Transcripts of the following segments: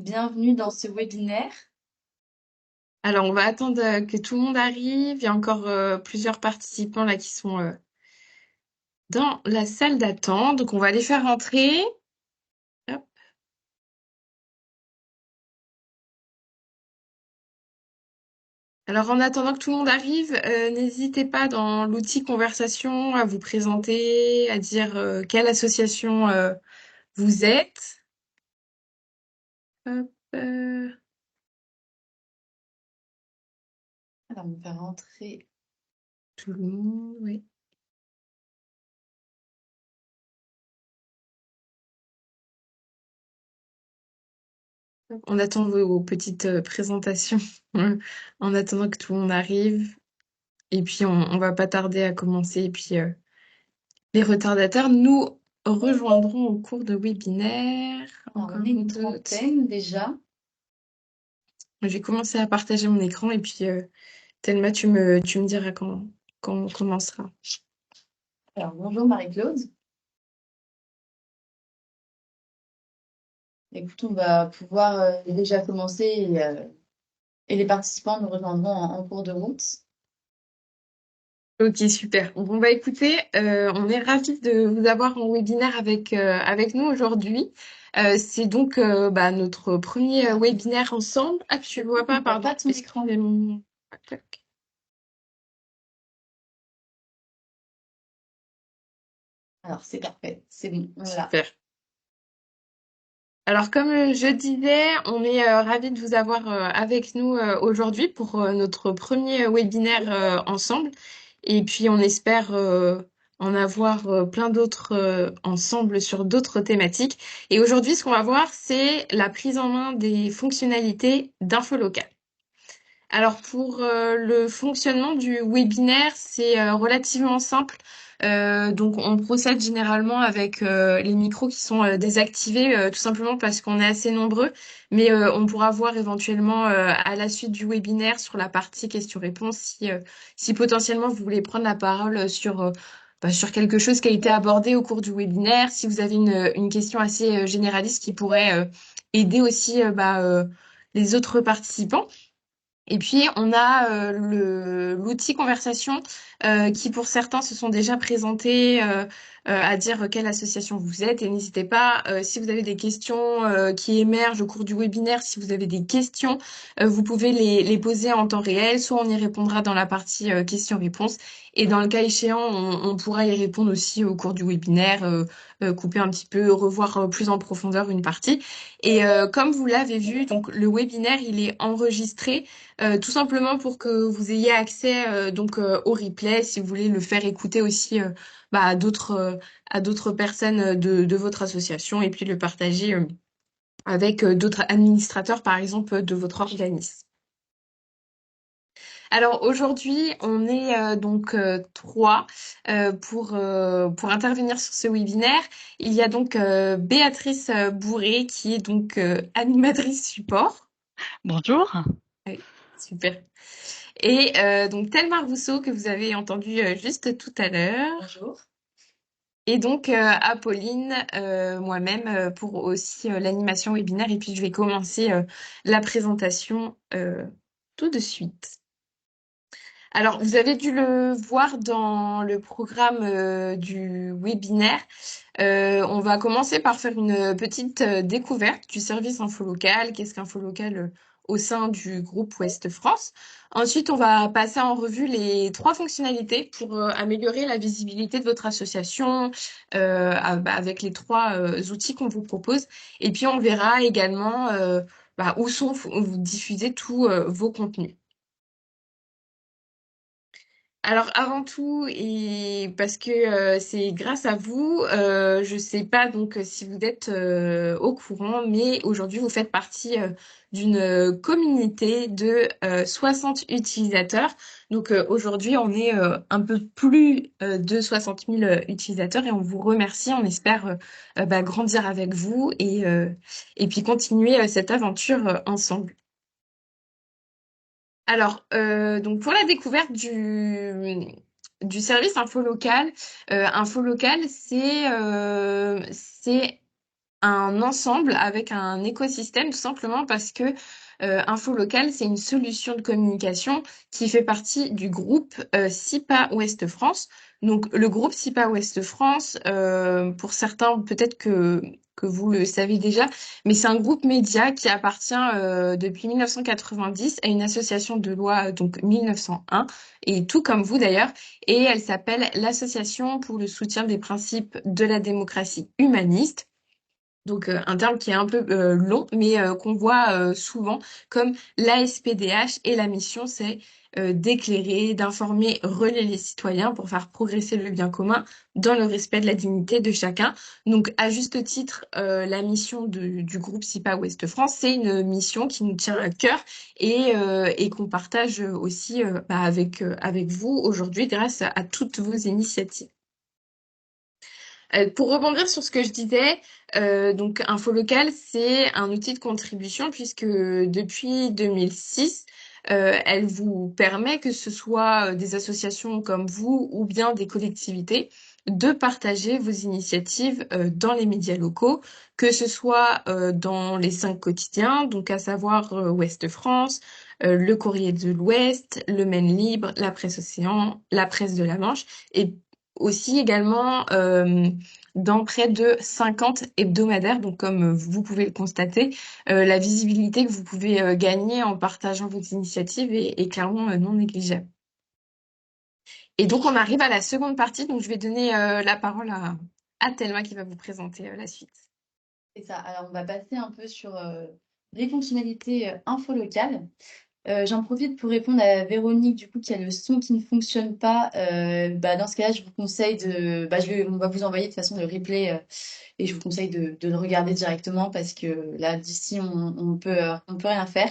Bienvenue dans ce webinaire. Alors, on va attendre que tout le monde arrive. Il y a encore plusieurs participants là qui sont dans la salle d'attente. Donc, on va les faire rentrer. Hop. Alors, en attendant que tout le monde arrive, n'hésitez pas dans l'outil conversation à vous présenter, à dire quelle association vous êtes. Hop, Alors, on va rentrer. tout le monde, oui. On attend vos petites présentations en attendant que tout le monde arrive. Et puis, on va pas tarder à commencer. Et puis, les retardataires nous rejoindront au cours de webinaire. Alors, Encore on est une une doute. trentaine déjà. Je vais commencer à partager mon écran et puis Thelma, tu me diras quand on commencera. Alors, bonjour Marie-Claude. Écoute, on va pouvoir déjà commencer et les participants nous rejoindront en cours de route. Ok, super. Bon, bah écoutez, on est ravis de vous avoir en webinaire avec nous aujourd'hui. C'est donc notre premier webinaire ensemble. Ah, tu ne vois On pas, ne voit pardon. pas ton écran. Excusez-moi. Tac. Alors, c'est parfait. C'est bon, on l'a. Super. Alors, comme je disais, on est ravis de vous avoir avec nous aujourd'hui pour notre premier webinaire ensemble. Et puis, on espère en avoir plein d'autres ensemble sur d'autres thématiques. Et aujourd'hui, ce qu'on va voir, c'est la prise en main des fonctionnalités d'infolocal. Alors pour le fonctionnement du webinaire, c'est relativement simple. Donc on procède généralement avec les micros qui sont désactivés, tout simplement parce qu'on est assez nombreux. Mais on pourra voir éventuellement à la suite du webinaire sur la partie questions-réponses si potentiellement vous voulez prendre la parole sur quelque chose qui a été abordé au cours du webinaire, si vous avez une question assez généraliste qui pourrait aider aussi les autres participants. Et puis, on a l'outil conversation qui, pour certains, se sont déjà présentés à dire quelle association vous êtes. Et n'hésitez pas, si vous avez des questions qui émergent au cours du webinaire, si vous avez des questions, vous pouvez les poser en temps réel. Soit on y répondra dans la partie questions-réponses. Et dans le cas échéant, on pourra y répondre aussi au cours du webinaire, couper un petit peu, revoir plus en profondeur une partie. Et comme vous l'avez vu, donc le webinaire, il est enregistré. Tout simplement pour que vous ayez accès au replay si vous voulez le faire écouter aussi à d'autres personnes de votre association et puis le partager avec d'autres administrateurs par exemple de votre organisme. Alors aujourd'hui, on est trois pour intervenir sur ce webinaire. Il y a donc Béatrice Bourré qui est donc animatrice support. Bonjour. Oui, super. Et donc Thelma Rousseau que vous avez entendu juste tout à l'heure. Bonjour. Et donc Apolline, moi-même, pour aussi l'animation webinaire. Et puis je vais commencer la présentation tout de suite. Alors, vous avez dû le voir dans le programme du webinaire. On va commencer par faire une petite découverte du service infolocal. Qu'est-ce qu'infolocal au sein du groupe Ouest France? Ensuite, on va passer en revue les trois fonctionnalités pour améliorer la visibilité de votre association avec les trois outils qu'on vous propose. Et puis, on verra également où sont diffusés tous vos contenus. Alors avant tout, et parce que c'est grâce à vous, je sais pas donc si vous êtes au courant, mais aujourd'hui vous faites partie d'une communauté de 60 utilisateurs. Donc aujourd'hui on est un peu plus de 60 000 utilisateurs et on vous remercie. On espère grandir avec vous et puis continuer cette aventure ensemble. Alors, donc pour la découverte du service info local, c'est un ensemble avec un écosystème, tout simplement parce que Info Local, c'est une solution de communication qui fait partie du groupe SIPA Ouest France. Donc, le groupe SIPA Ouest France, pour certains, peut-être que vous le savez déjà, mais c'est un groupe média qui appartient depuis 1990 à une association de loi, donc 1901, et tout comme vous d'ailleurs, et elle s'appelle l'Association pour le soutien des principes de la démocratie humaniste. Donc un terme qui est un peu long, mais qu'on voit souvent comme l'ASPDH, et la mission, c'est d'éclairer, d'informer, relayer les citoyens pour faire progresser le bien commun dans le respect de la dignité de chacun. Donc à juste titre, la mission du groupe SIPA Ouest France, c'est une mission qui nous tient à cœur et qu'on partage aussi avec vous aujourd'hui grâce à toutes vos initiatives. Pour rebondir sur ce que je disais, donc Info Local, c'est un outil de contribution puisque depuis 2006, elle vous permet, que ce soit des associations comme vous ou bien des collectivités, de partager vos initiatives dans les médias locaux, que ce soit dans les 5 quotidiens, donc à savoir Ouest France, le Courrier de l'Ouest, le Maine Libre, la Presse Océan, la Presse de la Manche, et aussi également dans près de 50 hebdomadaires. Donc, comme vous pouvez le constater, la visibilité que vous pouvez gagner en partageant vos initiatives est clairement non négligeable. Et donc, on arrive à la seconde partie. Donc, je vais donner la parole à Thelma qui va vous présenter la suite. C'est ça. Alors, on va passer un peu sur les fonctionnalités info locales. J'en profite pour répondre à Véronique, du coup, qui a le son qui ne fonctionne pas. Dans ce cas-là, je vous conseille de. On va vous envoyer de toute façon le replay et je vous conseille de le regarder directement parce que là, d'ici, on peut rien faire.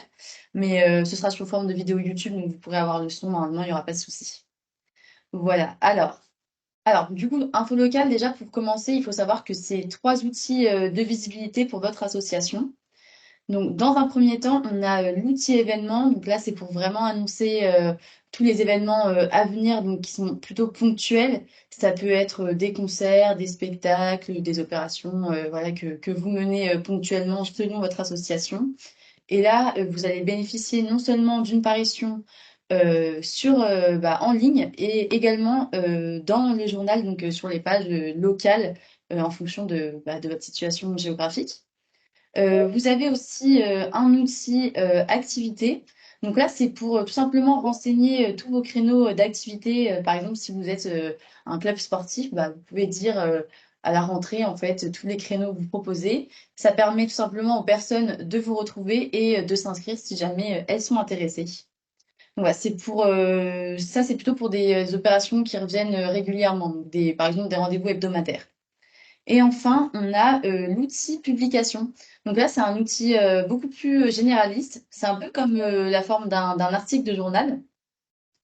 Mais ce sera sous forme de vidéo YouTube, donc vous pourrez avoir le son. Normalement, il n'y aura pas de souci. Voilà. Alors, du coup, info locale, déjà, pour commencer, il faut savoir que c'est 3 outils de visibilité pour votre association. Donc, dans un premier temps, on a l'outil événement. Donc là, c'est pour vraiment annoncer tous les événements à venir, donc qui sont plutôt ponctuels. Ça peut être des concerts, des spectacles, des opérations, voilà, que vous menez ponctuellement selon votre association. Et là, vous allez bénéficier non seulement d'une parution en ligne et également dans le journal, donc sur les pages locales en fonction de votre situation géographique. Vous avez aussi un outil activité. Donc là, c'est pour tout simplement renseigner tous vos créneaux d'activité. Par exemple, si vous êtes un club sportif, vous pouvez dire à la rentrée, en fait, tous les créneaux que vous proposez. Ça permet tout simplement aux personnes de vous retrouver et de s'inscrire si jamais elles sont intéressées. Donc voilà, ça, c'est plutôt pour des opérations qui reviennent régulièrement, donc par exemple des rendez-vous hebdomadaires. Et enfin, on a l'outil publication. Donc là, c'est un outil beaucoup plus généraliste. C'est un peu comme la forme d'un article de journal.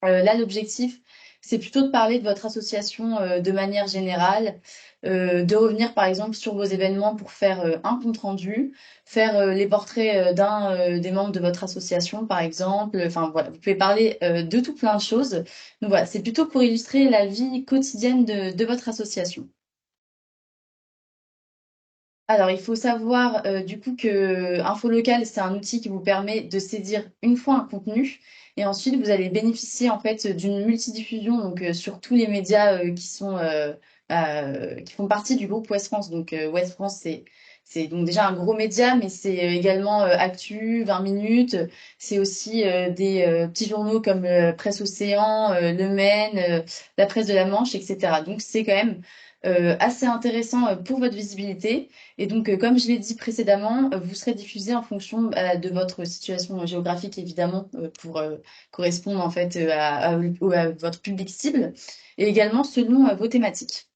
Là, l'objectif, c'est plutôt de parler de votre association de manière générale, de revenir par exemple sur vos événements pour faire un compte-rendu, faire les portraits d'un des membres de votre association, par exemple. Enfin voilà, vous pouvez parler de tout plein de choses. Donc voilà, c'est plutôt pour illustrer la vie quotidienne de votre association. Alors, il faut savoir du coup que Infolocal, c'est un outil qui vous permet de saisir une fois un contenu et ensuite vous allez bénéficier en fait d'une multidiffusion donc sur tous les médias qui font partie du groupe Ouest France. Donc Ouest France, c'est donc déjà un gros média, mais c'est également Actu, 20 minutes. C'est aussi des petits journaux comme Presse Océan, Le Maine, la Presse de la Manche, etc. Donc c'est quand même assez intéressant pour votre visibilité. Et donc, comme je l'ai dit précédemment, vous serez diffusé en fonction de votre situation géographique, évidemment, pour correspondre en fait à votre public cible, et également selon vos thématiques.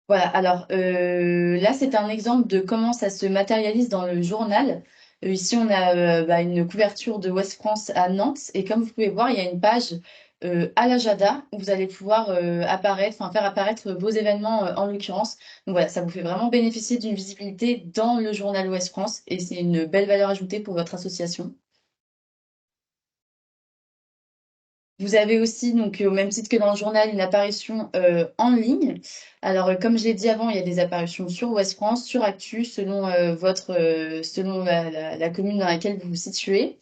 Voilà, alors là, c'est un exemple de comment ça se matérialise dans le journal. Ici, on a une couverture de Ouest France à Nantes, et comme vous pouvez voir, il y a une page à l'agenda où vous allez pouvoir faire apparaître vos événements en l'occurrence. Donc voilà, ça vous fait vraiment bénéficier d'une visibilité dans le journal Ouest France, et c'est une belle valeur ajoutée pour votre association. Vous avez aussi, donc, au même titre que dans le journal, une apparition en ligne. Alors, comme je l'ai dit avant, il y a des apparitions sur Ouest France, sur Actu, selon selon la commune dans laquelle vous vous situez.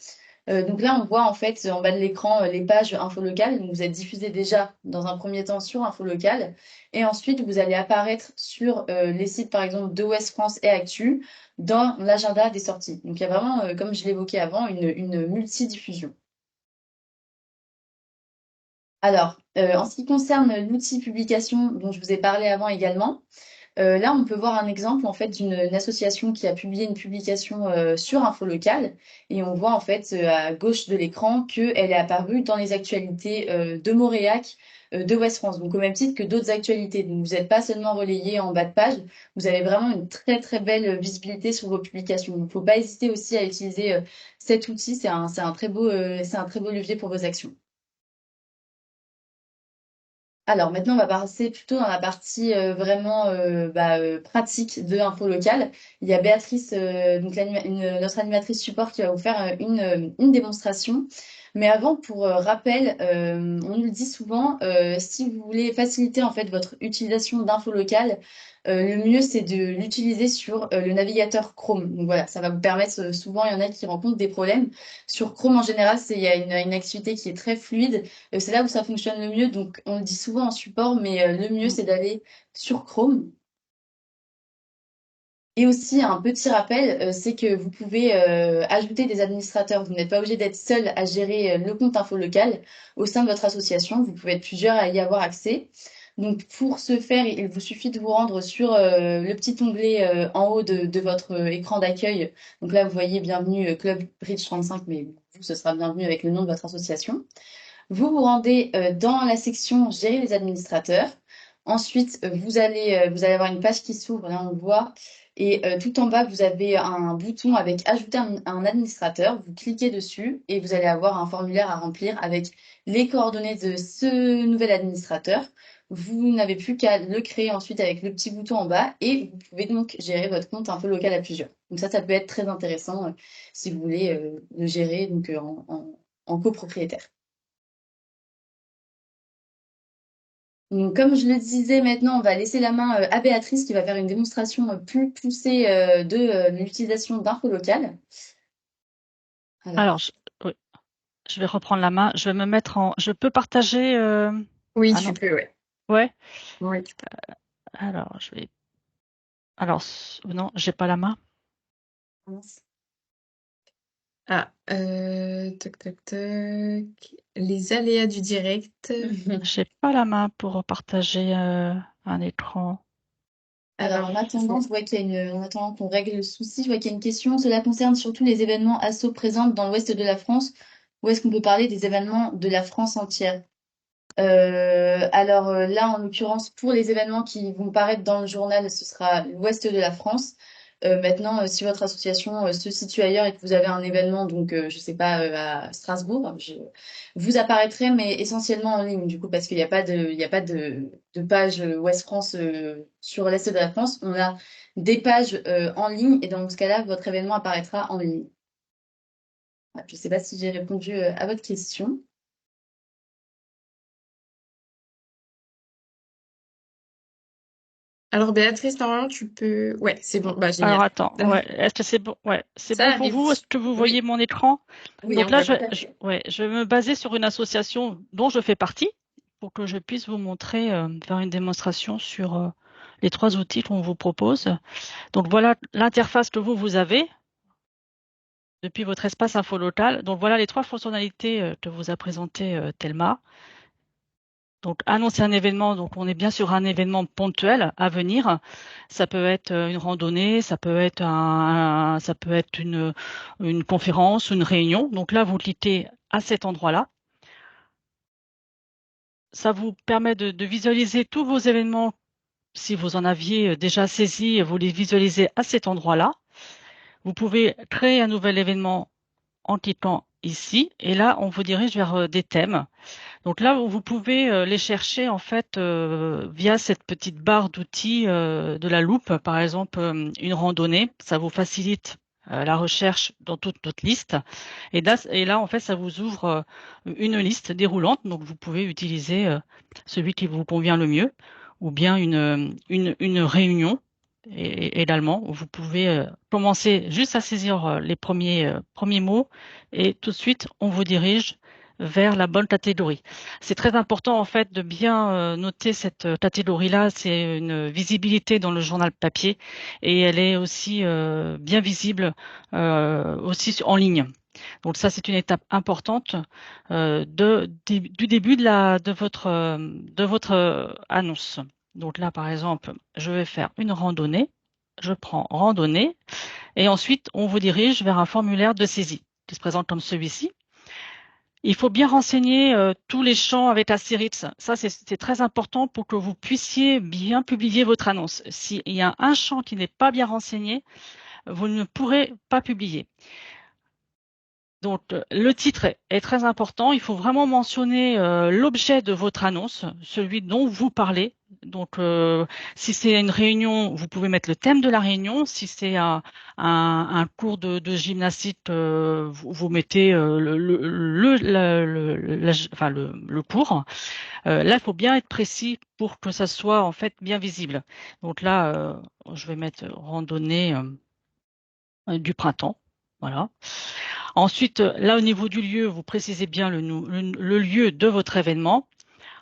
Donc là, on voit en fait en bas de l'écran les pages info locales. Donc, vous êtes diffusé déjà dans un premier temps sur info locale. Et ensuite, vous allez apparaître sur les sites, par exemple, de Ouest France et Actu, dans l'agenda des sorties. Donc, il y a vraiment, comme je l'évoquais avant, une multidiffusion. Alors, en ce qui concerne l'outil publication dont je vous ai parlé avant également, là, on peut voir un exemple en fait d'une association qui a publié une publication sur Info Local et on voit en fait à gauche de l'écran qu'elle est apparue dans les actualités de Montréal, de Ouest France. Donc au même titre que d'autres actualités. Donc vous n'êtes pas seulement relayé en bas de page, vous avez vraiment une très très belle visibilité sur vos publications. Donc il ne faut pas hésiter aussi à utiliser cet outil. C'est un très beau levier pour vos actions. Alors maintenant, on va passer plutôt dans la partie vraiment pratique de Info Local. Il y a Béatrice, donc notre animatrice support, qui va vous faire une démonstration. Mais avant, pour rappel, on nous le dit souvent, si vous voulez faciliter en fait votre utilisation d'Info Local, le mieux c'est de l'utiliser sur le navigateur Chrome. Donc voilà, ça va vous permettre. Souvent, il y en a qui rencontrent des problèmes. Sur Chrome en général, il y a une activité qui est très fluide. C'est là où ça fonctionne le mieux. Donc, on le dit souvent en support, mais le mieux, c'est d'aller sur Chrome. Et aussi, un petit rappel, c'est que vous pouvez ajouter des administrateurs. Vous n'êtes pas obligé d'être seul à gérer le compte info local au sein de votre association. Vous pouvez être plusieurs à y avoir accès. Donc, pour ce faire, il vous suffit de vous rendre sur le petit onglet en haut de votre écran d'accueil. Donc là, vous voyez Bienvenue Club Bridge 35, mais vous, ce sera bienvenue avec le nom de votre association. Vous vous rendez dans la section Gérer les administrateurs. Ensuite, vous allez avoir une page qui s'ouvre, là on le voit. Et tout en bas, vous avez un bouton avec Ajouter un administrateur. Vous cliquez dessus et vous allez avoir un formulaire à remplir avec les coordonnées de ce nouvel administrateur. Vous n'avez plus qu'à le créer ensuite avec le petit bouton en bas et vous pouvez donc gérer votre compte un peu local à plusieurs. Donc ça peut être très intéressant si vous voulez le gérer donc, en copropriétaire. Donc, comme je le disais, maintenant, on va laisser la main à Béatrice qui va faire une démonstration plus poussée de l'utilisation d'infos locales. Alors, Alors, oui, je vais reprendre la main. Je vais me mettre en. Je peux partager. Oui, Ah tu non. peux, ouais. Ouais. Oui, tu peux. Alors, je vais. Alors, non, j'ai pas la main. Ah, toc, toc, toc. Les aléas du direct. J'ai pas la main pour partager un écran. Alors, en Je attendant, vois. je vois qu'il y a en attendant qu'on règle le souci, je vois qu'il y a une question. Cela concerne surtout les événements assos présents dans l'ouest de la France, ou est-ce qu'on peut parler des événements de la France entière? Là, en l'occurrence, pour les événements qui vont paraître dans le journal, ce sera l'ouest de la France. Maintenant, si votre association se situe ailleurs et que vous avez un événement, donc je sais pas, à Strasbourg, vous apparaîtrez, mais essentiellement en ligne, du coup, parce qu'il n'y a pas il y a pas de page Ouest France sur l'est de la France. On a des pages en ligne et dans ce cas-là, votre événement apparaîtra en ligne. Voilà, je ne sais pas si j'ai répondu à votre question. Alors, Béatrice, normalement, tu peux. Ouais, c'est bon. Bah, Alors génial. attends, ouais, est-ce que c'est bon? Ouais, c'est Ça bon pour arrive. vous? Est-ce que vous voyez Oui, mon écran? oui, Donc on là, voit tout à fait. ouais, je vais me baser sur une association dont je fais partie pour que je puisse vous montrer, faire une démonstration sur les trois outils qu'on vous propose. Donc voilà l'interface que vous avez depuis votre espace info local. Donc voilà les trois fonctionnalités que vous a présenté Thelma. Donc annoncer un événement, donc on est bien sur un événement ponctuel à venir. Ça peut être une randonnée, ça peut être une conférence, une réunion. Donc là, vous cliquez à cet endroit-là. Ça vous permet de visualiser tous vos événements. Si vous en aviez déjà saisi, vous les visualisez à cet endroit-là. Vous pouvez créer un nouvel événement en cliquant ici. Et là, on vous dirige vers des thèmes. Donc là, vous pouvez les chercher en fait via cette petite barre d'outils de la loupe. Par exemple, une randonnée, ça vous facilite la recherche dans toute notre liste. Et là, en fait, ça vous ouvre une liste déroulante. Donc, vous pouvez utiliser celui qui vous convient le mieux, ou bien une réunion également, où vous pouvez commencer juste à saisir les premiers mots, et tout de suite, on vous dirige vers la bonne catégorie. C'est très important en fait de bien noter cette catégorie-là. C'est une visibilité dans le journal papier et elle est aussi bien visible aussi en ligne. Donc ça, c'est une étape importante du début de votre annonce. Donc là, par exemple, je vais faire une randonnée. Je prends randonnée et ensuite on vous dirige vers un formulaire de saisie qui se présente comme celui-ci. Il faut bien renseigner tous les champs avec Astérix. Ça, c'est très important pour que vous puissiez bien publier votre annonce. S'il y a un champ qui n'est pas bien renseigné, vous ne pourrez pas publier. Donc, le titre est très important. Il faut vraiment mentionner l'objet de votre annonce, celui dont vous parlez. Donc, si c'est une réunion, vous pouvez mettre le thème de la réunion. Si c'est un cours de gymnastique, vous mettez enfin, le cours. Là, il faut bien être précis pour que ça soit en fait bien visible. Donc là, je vais mettre randonnée du printemps. Voilà. Ensuite, là, au niveau du lieu, vous précisez bien le lieu de votre événement,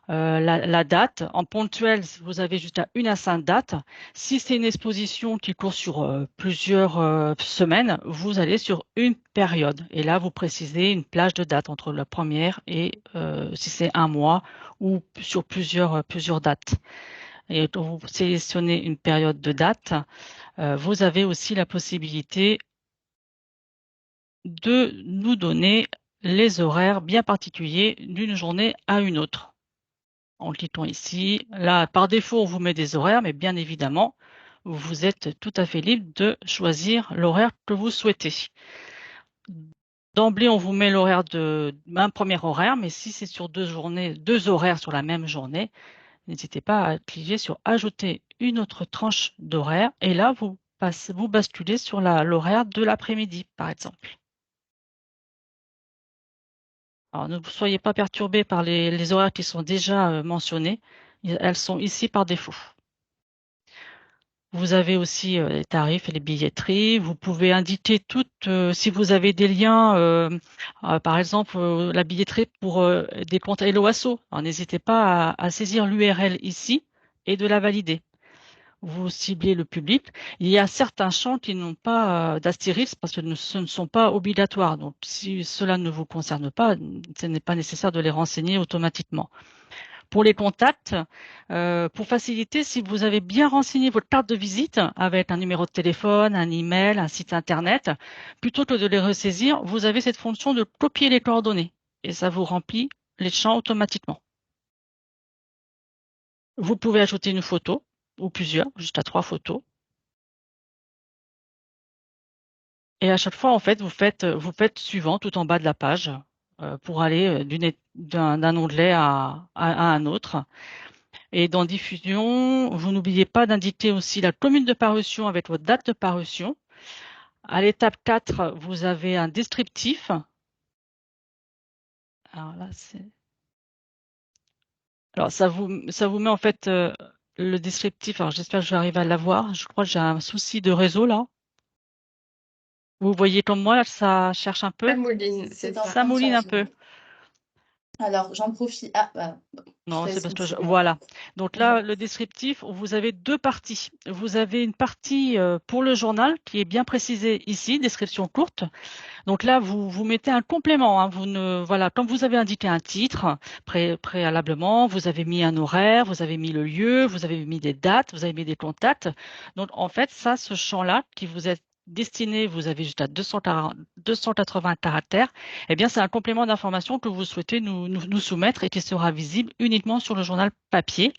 la date. En ponctuel, vous avez juste une à 5 dates. Si c'est une exposition qui court sur plusieurs semaines, vous allez sur une période. Et là, vous précisez une plage de date entre la première et si c'est un mois ou sur plusieurs dates. Et quand vous sélectionnez une période de date, vous avez aussi la possibilité de nous donner les horaires bien particuliers d'une journée à une autre. En cliquant ici, là, par défaut, on vous met des horaires, mais bien évidemment, vous êtes tout à fait libre de choisir l'horaire que vous souhaitez. D'emblée, on vous met l'horaire un premier horaire, mais si c'est sur deux horaires sur la même journée, n'hésitez pas à cliquer sur ajouter une autre tranche d'horaire, et là, vous basculez sur l'horaire de l'après-midi, par exemple. Alors, ne soyez pas perturbés par les horaires qui sont déjà mentionnés. Elles sont ici par défaut. Vous avez aussi les tarifs et les billetteries. Vous pouvez indiquer si vous avez des liens, par exemple la billetterie pour des comptes Helloasso. Alors, n'hésitez pas à saisir l'URL ici et de la valider. Vous ciblez le public. Il y a certains champs qui n'ont pas d'astérisque parce que ce ne sont pas obligatoires. Donc, si cela ne vous concerne pas, ce n'est pas nécessaire de les renseigner automatiquement. Pour les contacts, pour faciliter, si vous avez bien renseigné votre carte de visite avec un numéro de téléphone, un email, un site internet, plutôt que de les ressaisir, vous avez cette fonction de copier les coordonnées et ça vous remplit les champs automatiquement. Vous pouvez ajouter une photo ou plusieurs, jusqu'à 3 photos. Et à chaque fois, en fait, vous faites suivant tout en bas de la page pour aller d'un onglet à un autre. Et dans diffusion, vous n'oubliez pas d'indiquer aussi la commune de parution avec votre date de parution. À l'étape 4, vous avez un descriptif. Alors là, ça vous met en fait le descriptif. Alors j'espère que je vais arriver à l'avoir. Je crois que j'ai un souci de réseau là. Vous voyez comme moi, là, ça cherche un peu. Ça mouline, c'est en ça. train Ça de mouline un charger. peu. Alors, j'en profite. Ah, bah, Non, te c'est laisse parce que continuer. voilà. Donc là, le descriptif, vous avez deux parties. Vous avez une partie pour le journal qui est bien précisée ici, description courte. Donc là, vous mettez un complément. Hein. Voilà, comme vous avez indiqué un titre préalablement, vous avez mis un horaire, vous avez mis le lieu, vous avez mis des dates, vous avez mis des contacts. Donc en fait, ce champ-là qui vous est destiné, vous avez jusqu'à 280 caractères, eh bien c'est un complément d'information que vous souhaitez nous soumettre et qui sera visible uniquement sur le journal papier.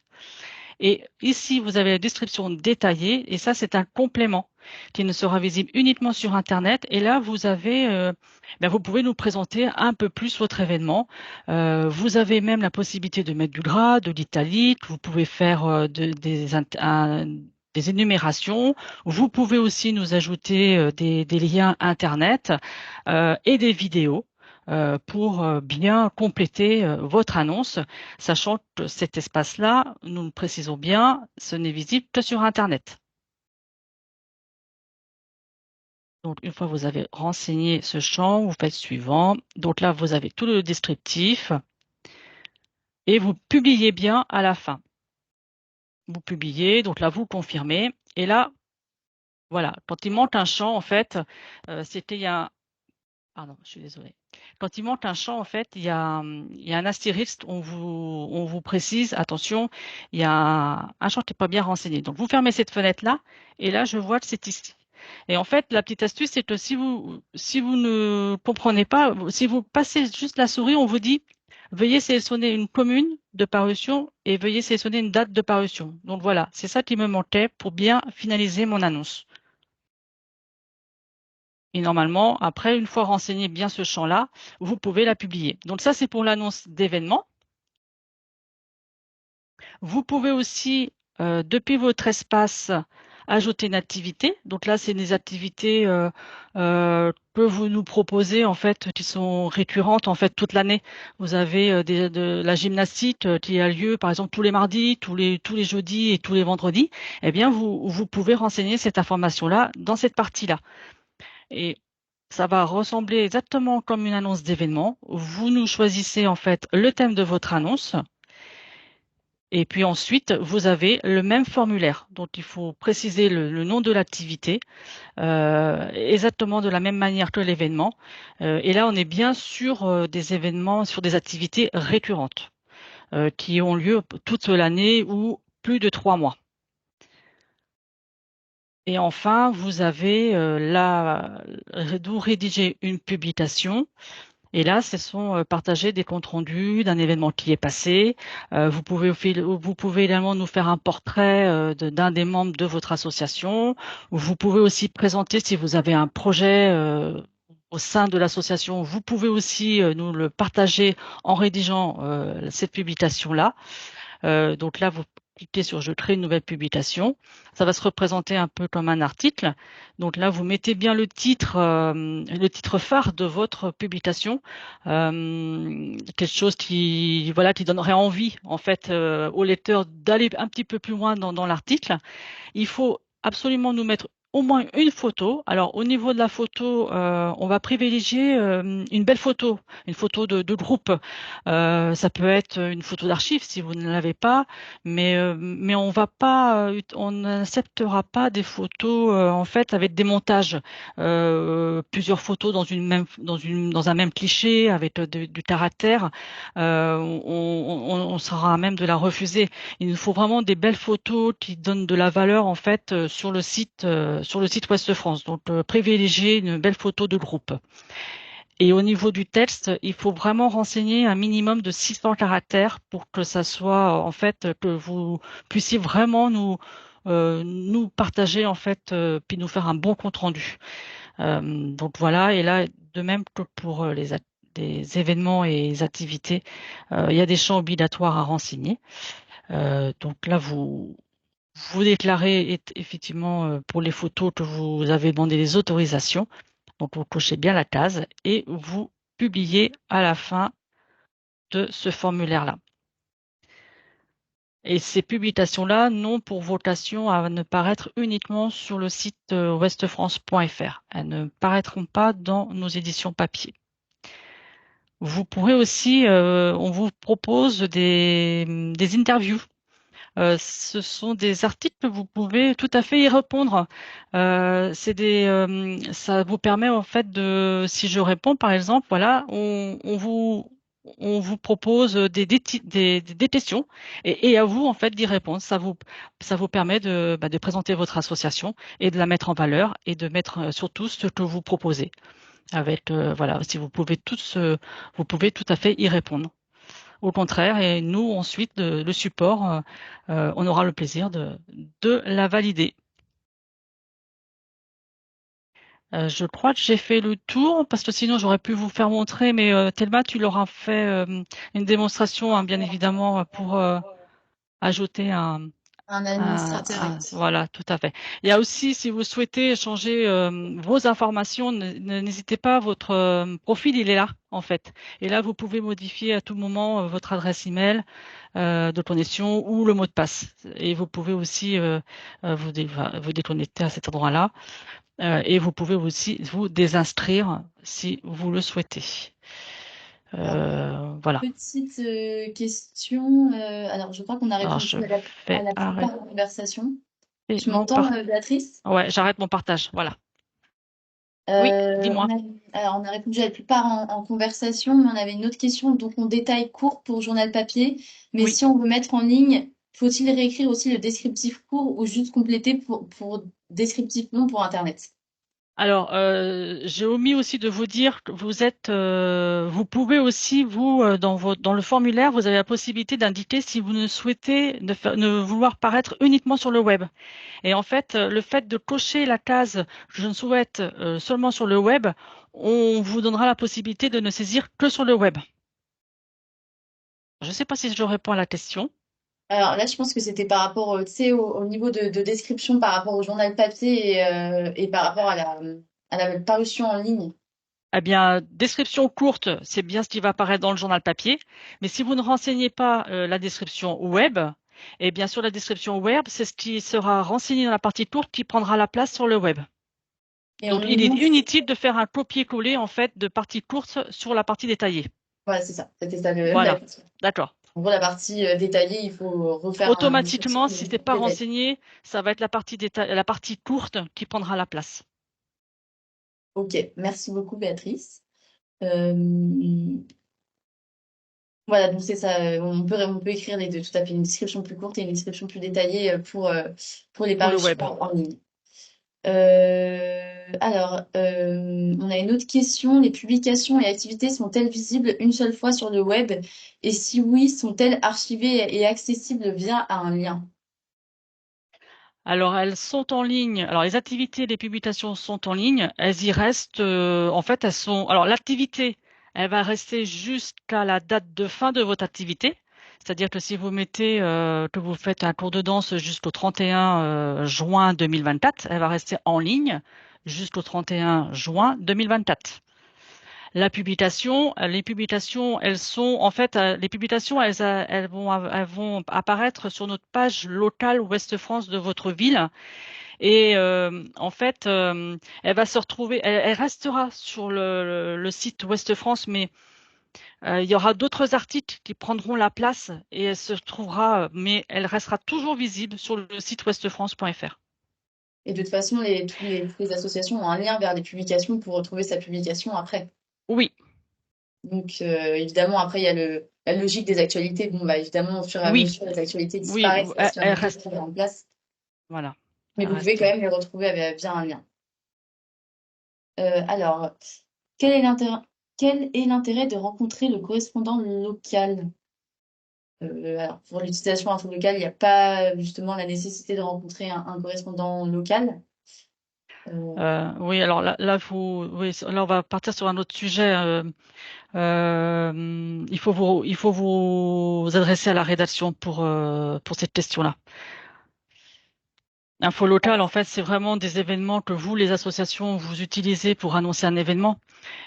Et ici, vous avez la description détaillée et ça, c'est un complément qui ne sera visible uniquement sur Internet. Et là, vous pouvez nous présenter un peu plus votre événement. Vous avez même la possibilité de mettre du gras, de l'italique. Vous pouvez faire des énumérations. Vous pouvez aussi nous ajouter des liens Internet et des vidéos pour bien compléter votre annonce, sachant que cet espace-là, nous le précisons bien, ce n'est visible que sur Internet. Donc, une fois que vous avez renseigné ce champ, vous faites suivant. Donc là, vous avez tout le descriptif et vous publiez bien à la fin. Vous publiez, donc là, vous confirmez. Et là, voilà, quand il manque un champ, en fait, c'était il y a... Pardon, je suis désolée. Quand il manque un champ, en fait, il y a un astérisque, on vous précise, attention, il y a un champ qui n'est pas bien renseigné. Donc, vous fermez cette fenêtre-là, et là, je vois que c'est ici. Et en fait, la petite astuce, c'est que si vous ne comprenez pas, si vous passez juste la souris, on vous dit, veuillez sélectionner une commune de parution et veuillez sélectionner une date de parution. Donc voilà, c'est ça qui me manquait pour bien finaliser mon annonce. Et normalement, après, une fois renseigné bien ce champ-là, vous pouvez la publier. Donc ça, c'est pour l'annonce d'événement. Vous pouvez aussi, depuis votre espace, ajouter une activité. Donc là, c'est des activités que vous nous proposez en fait, qui sont récurrentes en fait toute l'année. Vous avez de la gymnastique qui a lieu, par exemple, tous les mardis, tous les jeudis et tous les vendredis. Eh bien, vous pouvez renseigner cette information-là dans cette partie-là. Et ça va ressembler exactement comme une annonce d'événement. Vous nous choisissez en fait le thème de votre annonce. Et puis ensuite, vous avez le même formulaire. Donc, il faut préciser le nom de l'activité, exactement de la même manière que l'événement. Et là, on est bien sur des événements, sur des activités récurrentes qui ont lieu toute l'année ou plus de 3 mois. Et enfin, vous avez d'où rédiger une publication. Et là, ce sont partager des comptes rendus d'un événement qui est passé. Vous pouvez également nous faire un portrait d'un des membres de votre association. Vous pouvez aussi présenter si vous avez un projet au sein de l'association. Vous pouvez aussi nous le partager en rédigeant cette publication-là. Donc là, vous cliquez sur Je crée une nouvelle publication. Ça va se représenter un peu comme un article. Donc là, vous mettez bien le titre phare de votre publication, quelque chose qui donnerait envie en fait au lecteur d'aller un petit peu plus loin dans l'article. Il faut absolument nous mettre au moins une photo. Alors au niveau de la photo, on va privilégier une belle photo, une photo de groupe. Ça peut être une photo d'archive si vous ne l'avez pas, mais on n'acceptera pas des photos en fait avec des montages, plusieurs photos dans un même cliché avec du caractère. On sera à même de la refuser. Il nous faut vraiment des belles photos qui donnent de la valeur en fait sur le site Ouest France. Donc privilégier une belle photo de groupe. Et au niveau du texte, il faut vraiment renseigner un minimum de 600 caractères pour que ça soit en fait que vous puissiez vraiment nous partager en fait puis nous faire un bon compte rendu. Donc voilà. Et là, de même que pour des événements et les activités, il y a des champs obligatoires à renseigner. Donc là, vous déclarez effectivement pour les photos que vous avez demandé les autorisations. Donc vous cochez bien la case et vous publiez à la fin de ce formulaire-là. Et ces publications-là n'ont pour vocation à ne paraître uniquement sur le site ouestfrance.fr. Elles ne paraîtront pas dans nos éditions papier. Vous pourrez aussi, on vous propose des interviews. Ce sont des articles que vous pouvez tout à fait y répondre. Ça vous permet en fait si je réponds par exemple, voilà, on vous propose des questions et à vous en fait d'y répondre. Ça vous permet de présenter votre association et de la mettre en valeur et de mettre surtout ce que vous proposez. Avec voilà, si vous pouvez tout à fait y répondre. Au contraire, et nous ensuite le support, on aura le plaisir de la valider. Je crois que j'ai fait le tour parce que sinon j'aurais pu vous faire montrer, mais Thelma, tu leur as fait une démonstration, hein, bien évidemment, pour ajouter un Un administrateur actif. Voilà, tout à fait. Il y a aussi, si vous souhaitez changer vos informations, n'hésitez pas, votre profil, il est là, en fait. Et là, vous pouvez modifier à tout moment votre adresse email de connexion ou le mot de passe. Et vous pouvez aussi vous déconnecter à cet endroit-là. Et vous pouvez aussi vous désinscrire si vous le souhaitez. Alors, Voilà. petite question. Alors, je crois qu'on a Alors, répondu je à fais la plupart arrêter de la conversation. Tu mon m'entends, partage. Béatrice? Ouais, j'arrête mon partage. Voilà. Oui, Euh, dis-moi. on a, alors, on a répondu à la plupart en conversation, mais on avait une autre question. Donc, on détaille court pour journal papier. Mais Oui. si on veut mettre en ligne, faut-il réécrire aussi le descriptif court ou juste compléter pour descriptif long pour Internet? Alors, j'ai omis aussi de vous dire que vous pouvez aussi, dans le formulaire, vous avez la possibilité d'indiquer si vous ne souhaitez ne vouloir paraître uniquement sur le web. Et en fait, le fait de cocher la case je ne souhaite seulement sur le web, on vous donnera la possibilité de ne saisir que sur le web. Je ne sais pas si je réponds à la question. Alors là, je pense que c'était par rapport, tu sais, au niveau de description par rapport au journal papier et par rapport à la parution en ligne. Eh bien, description courte, c'est bien ce qui va apparaître dans le journal papier. Mais si vous ne renseignez pas la description web, eh bien sur la description web, c'est ce qui sera renseigné dans la partie courte qui prendra la place sur le web. Et Donc, on nous il est demande, inutile de faire un copier-coller en fait de partie courte sur la partie détaillée. voilà, c'est ça, c'était ça la Voilà. question. D'accord. En gros, la partie détaillée, il faut refaire un description Automatiquement, si c'est pas détaillée. renseigné, ça va être la partie courte qui prendra la place. Ok, merci beaucoup, Béatrice. Euh, voilà, donc c'est ça, on peut écrire les deux, tout à fait, une description plus courte et une description plus détaillée pour les Pour le parutions web. en ligne. On a une autre question. Les publications et activités sont-elles visibles une seule fois sur le web? Et si oui, sont-elles archivées et accessibles via un lien? Alors, elles sont en ligne. Alors, les activités, les publications sont en ligne. Elles y restent. En fait, elles sont. Alors, l'activité, elle va rester jusqu'à la date de fin de votre activité. C'est-à-dire que si vous mettez que vous faites un cours de danse jusqu'au 31 juin 2024, elle va rester en ligne jusqu'au 31 juin 2024. La publication, les publications, elles sont en fait, les publications, elles vont apparaître sur notre page locale Ouest France de votre ville et en fait, elle va se retrouver, elle restera sur le site Ouest France, mais il y aura d'autres articles qui prendront la place et elle se trouvera, mais elle restera toujours visible sur le site ouestfrance.fr. Et de toute façon, toutes les associations ont un lien vers les publications pour retrouver sa publication après. Oui, Donc, évidemment, après, il y a la logique des actualités. Bon, bah, évidemment, au fur et à oui, mesure, les actualités oui, disparaissent parce elle, qu'il y en elle a d'autres reste, qui sont en place. voilà, Mais elle vous pouvez reste. quand même les retrouver via un lien. Alors, quel est quel est l'intérêt de rencontrer le correspondant local? Alors, pour l'utilisation info locale, il n'y a pas justement la nécessité de rencontrer un correspondant local. Euh, Oui, alors oui, là on va partir sur un autre sujet. Il faut vous adresser à la rédaction pour cette question-là. Info locale, en fait, c'est vraiment des événements que vous, les associations, vous utilisez pour annoncer un événement.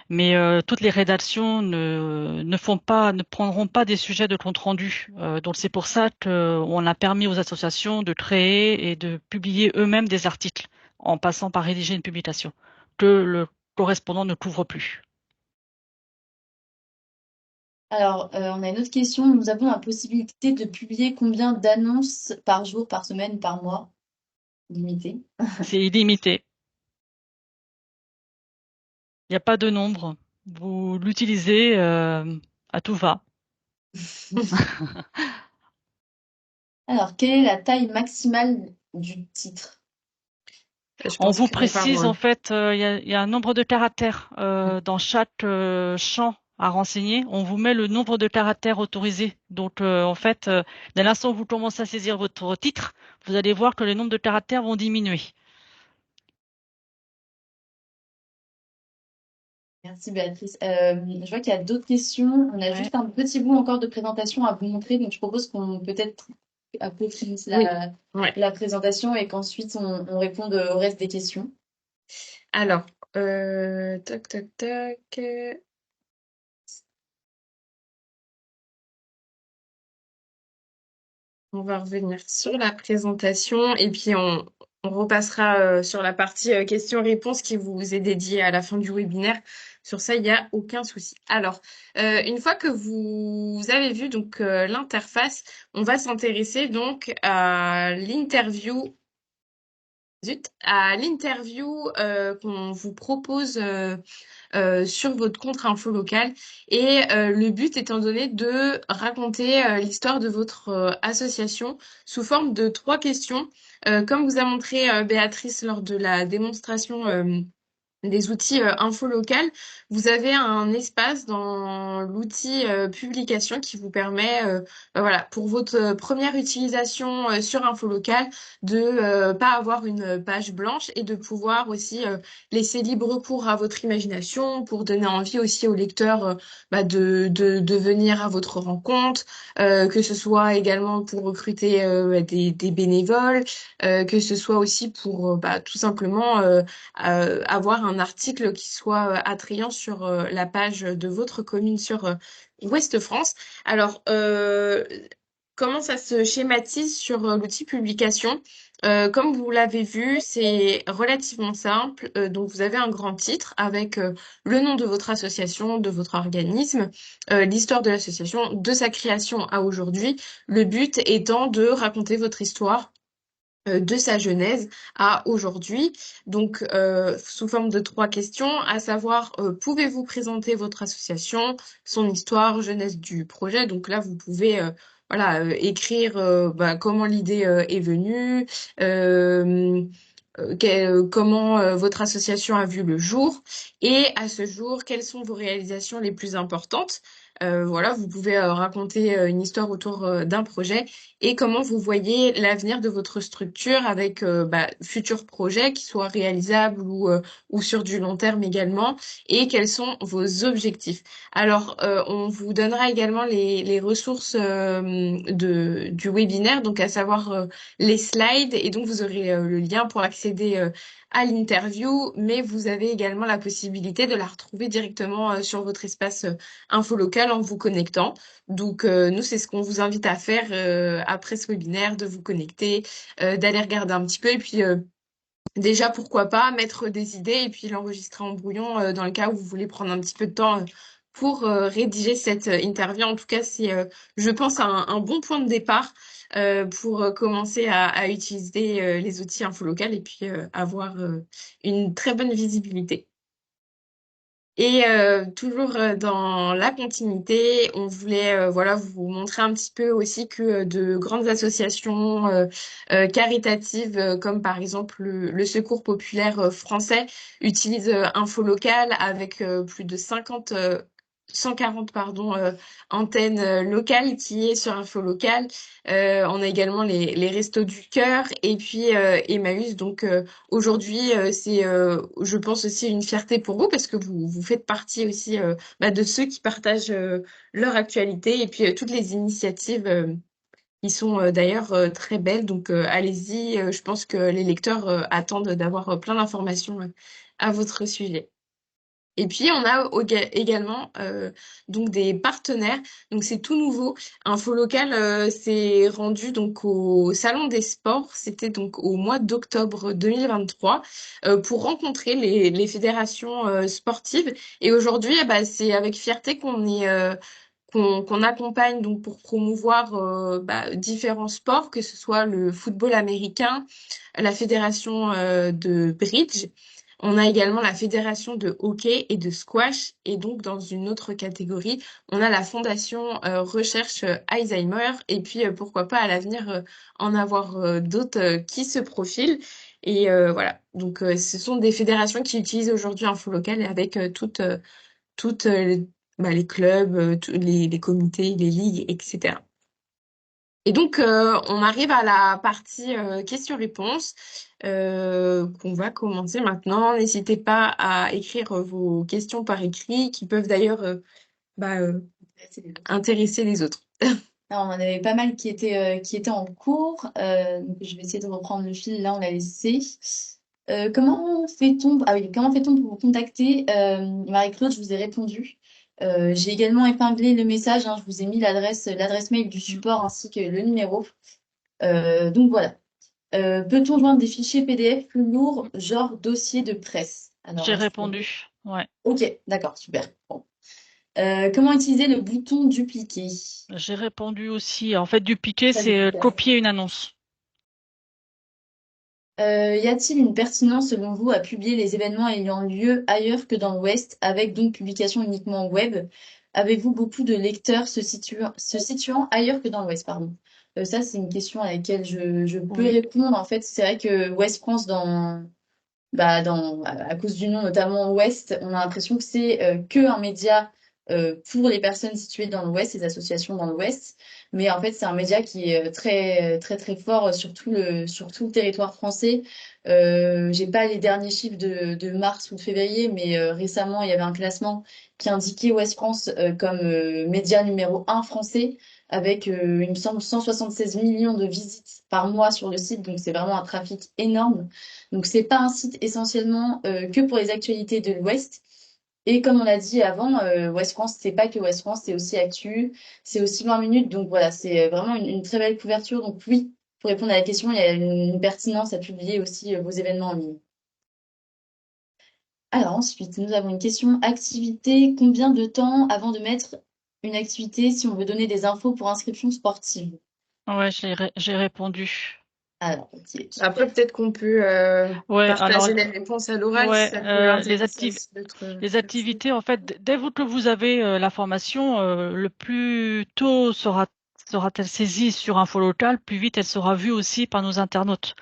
Mais toutes les rédactions ne prendront pas des sujets de compte rendu. Donc c'est pour ça qu'on a permis aux associations de créer et de publier eux-mêmes des articles en passant par rédiger une publication que le correspondant ne couvre plus. on a une autre question. Nous avons la possibilité de publier combien d'annonces par jour, par semaine, par mois? Limité. C'est illimité. Il n'y a pas de nombre. Vous l'utilisez à tout va. Alors, quelle est la taille maximale du titre? Je On pense vous que précise en fait, il y a un nombre de caractères dans chaque champ à renseigner. On vous met le nombre de caractères autorisés. Donc en fait, dès l'instant où vous commencez à saisir votre titre, vous allez voir que le nombre de caractères vont diminuer. Merci Béatrice. Je vois qu'il y a d'autres questions. On a Ouais. juste un petit bout encore de présentation à vous montrer, donc je propose qu'on peut-être après finisse Oui, ouais. la présentation et qu'ensuite on réponde au reste des questions. Alors, toc, toc, toc. On va revenir sur la présentation et puis on repassera sur la partie questions-réponses qui vous est dédiée à la fin du webinaire. Sur ça, il n'y a aucun souci. Alors, une fois que vous avez vu donc l'interface, on va s'intéresser donc à l'interview. Zut, à l'interview qu'on vous propose sur votre compte info local. Et le but étant donné de raconter l'histoire de votre association sous forme de 3 questions. Comme vous a montré Béatrice lors de la démonstration des outils info local, vous avez un espace dans l'outil publication qui vous permet, voilà, pour votre première utilisation sur info local, de pas avoir une page blanche et de pouvoir aussi laisser libre cours à votre imagination pour donner envie aussi aux lecteurs de venir à votre rencontre, que ce soit également pour recruter des bénévoles, que ce soit aussi pour tout simplement avoir un article qui soit attrayant sur la page de votre commune sur Ouest France. Alors, comment ça se schématise sur l'outil publication? Comme vous l'avez vu, c'est relativement simple. Donc, vous avez un grand titre avec le nom de votre association, de votre organisme, l'histoire de l'association, de sa création à aujourd'hui. Le but étant de raconter votre histoire de sa genèse à aujourd'hui. Donc, sous forme de 3 questions, à savoir, pouvez-vous présenter votre association, son histoire, genèse du projet? Donc là, vous pouvez voilà, écrire comment l'idée est venue, euh, comment votre association a vu le jour, et à ce jour, quelles sont vos réalisations les plus importantes? Voilà, vous pouvez raconter une histoire autour d'un projet et comment vous voyez l'avenir de votre structure avec futurs projets qui soient réalisables ou sur du long terme également, et quels sont vos objectifs. Alors, on vous donnera également les ressources du webinaire, donc à savoir les slides, et donc vous aurez le lien pour accéder à l'interview, mais vous avez également la possibilité de la retrouver directement sur votre espace info local en vous connectant. Donc, nous, c'est ce qu'on vous invite à faire après ce webinaire, de vous connecter, d'aller regarder un petit peu et puis déjà, pourquoi pas, mettre des idées et puis l'enregistrer en brouillon dans le cas où vous voulez prendre un petit peu de temps pour rédiger cette interview. En tout cas, c'est, je pense, un bon point de départ pour commencer à utiliser les outils infolocal et puis avoir une très bonne visibilité. Et toujours dans la continuité, on voulait voilà, vous montrer un petit peu aussi que de grandes associations caritatives, comme par exemple le Secours populaire français, utilisent Info Local avec plus de 140 pardon, antennes locales qui est sur Info Local. On a également les Restos du Cœur et puis Emmaüs. Donc aujourd'hui, c'est, je pense aussi une fierté pour vous parce que vous faites partie aussi de ceux qui partagent leur actualité et puis toutes les initiatives qui sont d'ailleurs très belles. Donc allez-y, je pense que les lecteurs attendent d'avoir plein d'informations à votre sujet. Et puis on a également donc des partenaires. Donc c'est tout nouveau. Info Local s'est rendu donc au Salon des Sports. C'était donc au mois d'octobre 2023 pour rencontrer les fédérations sportives. Et aujourd'hui, c'est avec fierté qu'on accompagne donc pour promouvoir différents sports, que ce soit le football américain, la fédération de bridge. On a également la fédération de hockey et de squash. Et donc, dans une autre catégorie, on a la fondation Recherche Alzheimer. Et puis, pourquoi pas à l'avenir en avoir d'autres qui se profilent. Et voilà. Donc, ce sont des fédérations qui utilisent aujourd'hui Info Local et avec toutes les clubs, tous les comités, les ligues, etc. Et donc, on arrive à la partie questions-réponses qu'on va commencer maintenant. N'hésitez pas à écrire vos questions par écrit, qui peuvent d'ailleurs bah, euh, intéresser les autres. Alors, on en avait pas mal qui étaient en cours. Donc je vais essayer de reprendre le fil. Là, on l'a laissé. Comment fait-on? Ah oui, comment fait-on pour vous contacter? Marie-Claude, je vous ai répondu. J'ai également épinglé le message, hein, je vous ai mis l'adresse mail du Mm. support ainsi que le numéro. Donc voilà. Peut-on joindre des fichiers PDF plus lourds, genre dossier de presse? Alors, J'ai là, répondu. Ouais. ok, d'accord, super. Bon. Comment utiliser le bouton dupliquer? J'ai répondu aussi. En fait, dupliquer, Ça, j'ai c'est fait. copier une annonce. Y a-t-il une pertinence selon vous à publier les événements ayant lieu ailleurs que dans l'Ouest, avec donc publication uniquement web? Avez-vous beaucoup de lecteurs se situant ailleurs que dans l'Ouest, pardon? Ça, c'est une question à laquelle je peux Oui. répondre. En fait, c'est vrai que Ouest France, à cause du nom notamment Ouest, on a l'impression que c'est que un média pour les personnes situées dans l'Ouest, les associations dans l'Ouest. Mais en fait, c'est un média qui est très fort sur tout le territoire français. J'ai pas les derniers chiffres de mars ou de février, mais récemment, il y avait un classement qui indiquait Ouest France comme média numéro un français, avec, il me semble, 176 millions de visites par mois sur le site. Donc, c'est vraiment un trafic énorme. Donc, c'est pas un site essentiellement que pour les actualités de l'Ouest. Et comme on l'a dit avant, Ouest France, c'est pas que Ouest France, c'est aussi Actu, c'est aussi 20 minutes. Donc voilà, c'est vraiment une très belle couverture. Donc oui, pour répondre à la question, il y a une pertinence à publier aussi vos événements en ligne. Alors ensuite, nous avons une question activité. Combien de temps avant de mettre une activité si on veut donner des infos pour inscription sportive? Ouais, j'ai répondu. Alors, ok, Après, super. peut-être qu'on peut Ouais, alors, partager les réponses à l'oral si ouais, ça peut intéresser aussi d'autres les personnes. activités, en fait, dès que vous avez l'information, le plus tôt sera-t-elle saisie sur Info Local, plus vite elle sera vue aussi par nos internautes.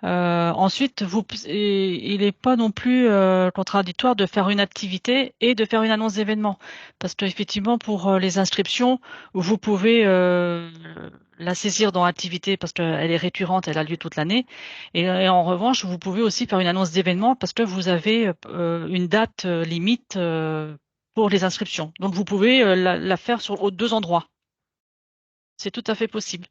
Ensuite, il n'est pas non plus contradictoire de faire une activité et de faire une annonce d'événement. Parce qu'effectivement, pour les inscriptions, vous pouvez la saisir dans l'activité parce qu'elle est récurrente, elle a lieu toute l'année. Et en revanche, vous pouvez aussi faire une annonce d'événement parce que vous avez une date limite pour les inscriptions. Donc, vous pouvez la faire aux deux endroits. C'est tout à fait possible.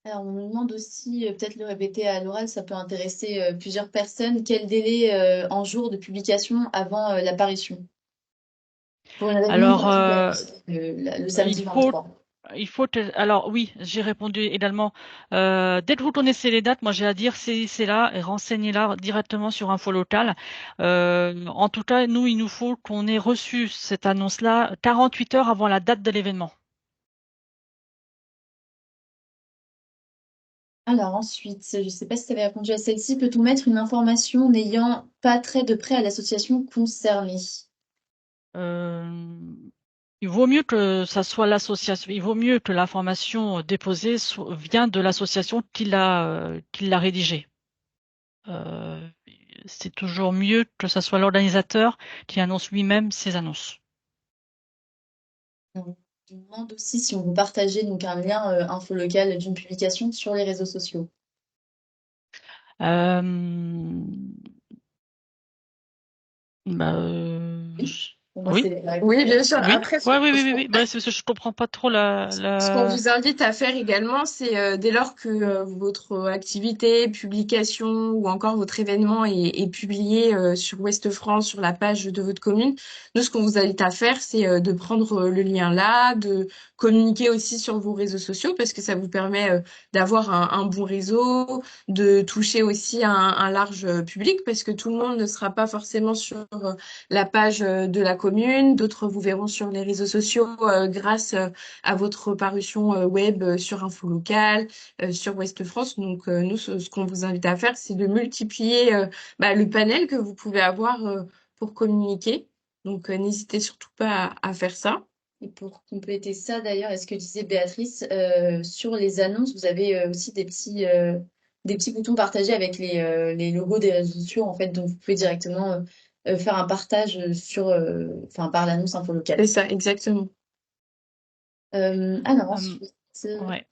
Alors, on nous demande aussi, peut-être le répéter à l'oral, ça peut intéresser plusieurs personnes. Quel délai en jour de publication avant l'apparition? Pour une réunion, Alors, par exemple, le il samedi faut 23. Alors oui, j'ai répondu également. Dès que vous connaissez les dates, moi j'ai à dire saisissez-la et renseignez-la directement sur Info Local. En tout cas, nous, il nous faut qu'on ait reçu cette annonce-là 48 heures avant la date de l'événement. Alors ensuite, je ne sais pas si tu avais répondu à celle-ci, peut-on mettre une information n'ayant pas trait de près à l'association concernée? Euh, il vaut mieux que ça soit l'association, il vaut mieux que l'information déposée vient de l'association qui l'a rédigée. Euh, c'est toujours mieux que ça soit l'organisateur qui annonce lui-même ses annonces. On nous demande aussi si on veut partager donc un lien info local d'une publication sur les réseaux sociaux. Euh, bah, Oui, pour moi, oui, c'est la Oui, bien sûr. oui, Après, ouais, oui, oui, oui, oui. Bah, c'est parce que je comprends pas trop ce qu'on vous invite à faire également, c'est dès lors que votre activité, publication ou encore votre événement est publié sur Ouest France, sur la page de votre commune, nous, ce qu'on vous invite à faire, c'est de prendre le lien là, de communiquer aussi sur vos réseaux sociaux parce que ça vous permet d'avoir un bon réseau, de toucher aussi un large public parce que tout le monde ne sera pas forcément sur la page de la commune. D'autres vous verront sur les réseaux sociaux grâce à votre parution web sur Info Local, sur Ouest France. Donc, nous, ce qu'on vous invite à faire, c'est de multiplier le panel que vous pouvez avoir pour communiquer. Donc, n'hésitez surtout pas à faire ça. Et pour compléter ça, d'ailleurs, est-ce que disait Béatrice, sur les annonces, vous avez aussi des petits boutons partagés avec les logos des réseaux sociaux, en fait, donc vous pouvez directement faire un partage enfin, par l'annonce info locale. C'est ça, exactement. Alors euh, ensuite, ouais.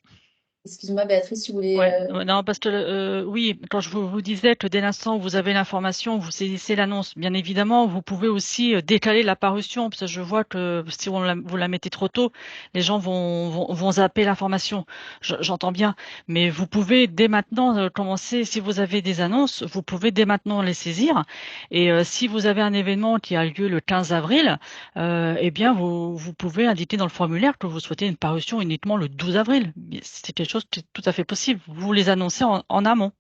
Excuse-moi, Béatrice, tu voulais... Ouais, non, parce que oui, quand je vous disais que dès l'instant où vous avez l'information, vous saisissez l'annonce. Bien évidemment, vous pouvez aussi décaler la parution, parce que je vois que si vous la mettez trop tôt, les gens vont zapper l'information. J'entends bien, mais vous pouvez dès maintenant commencer. Si vous avez des annonces, vous pouvez dès maintenant les saisir. Et si vous avez un événement qui a lieu le 15 avril, eh bien, vous pouvez indiquer dans le formulaire que vous souhaitez une parution uniquement le 12 avril. C'est quelque chose qui est tout à fait possible. Vous les annoncez en amont.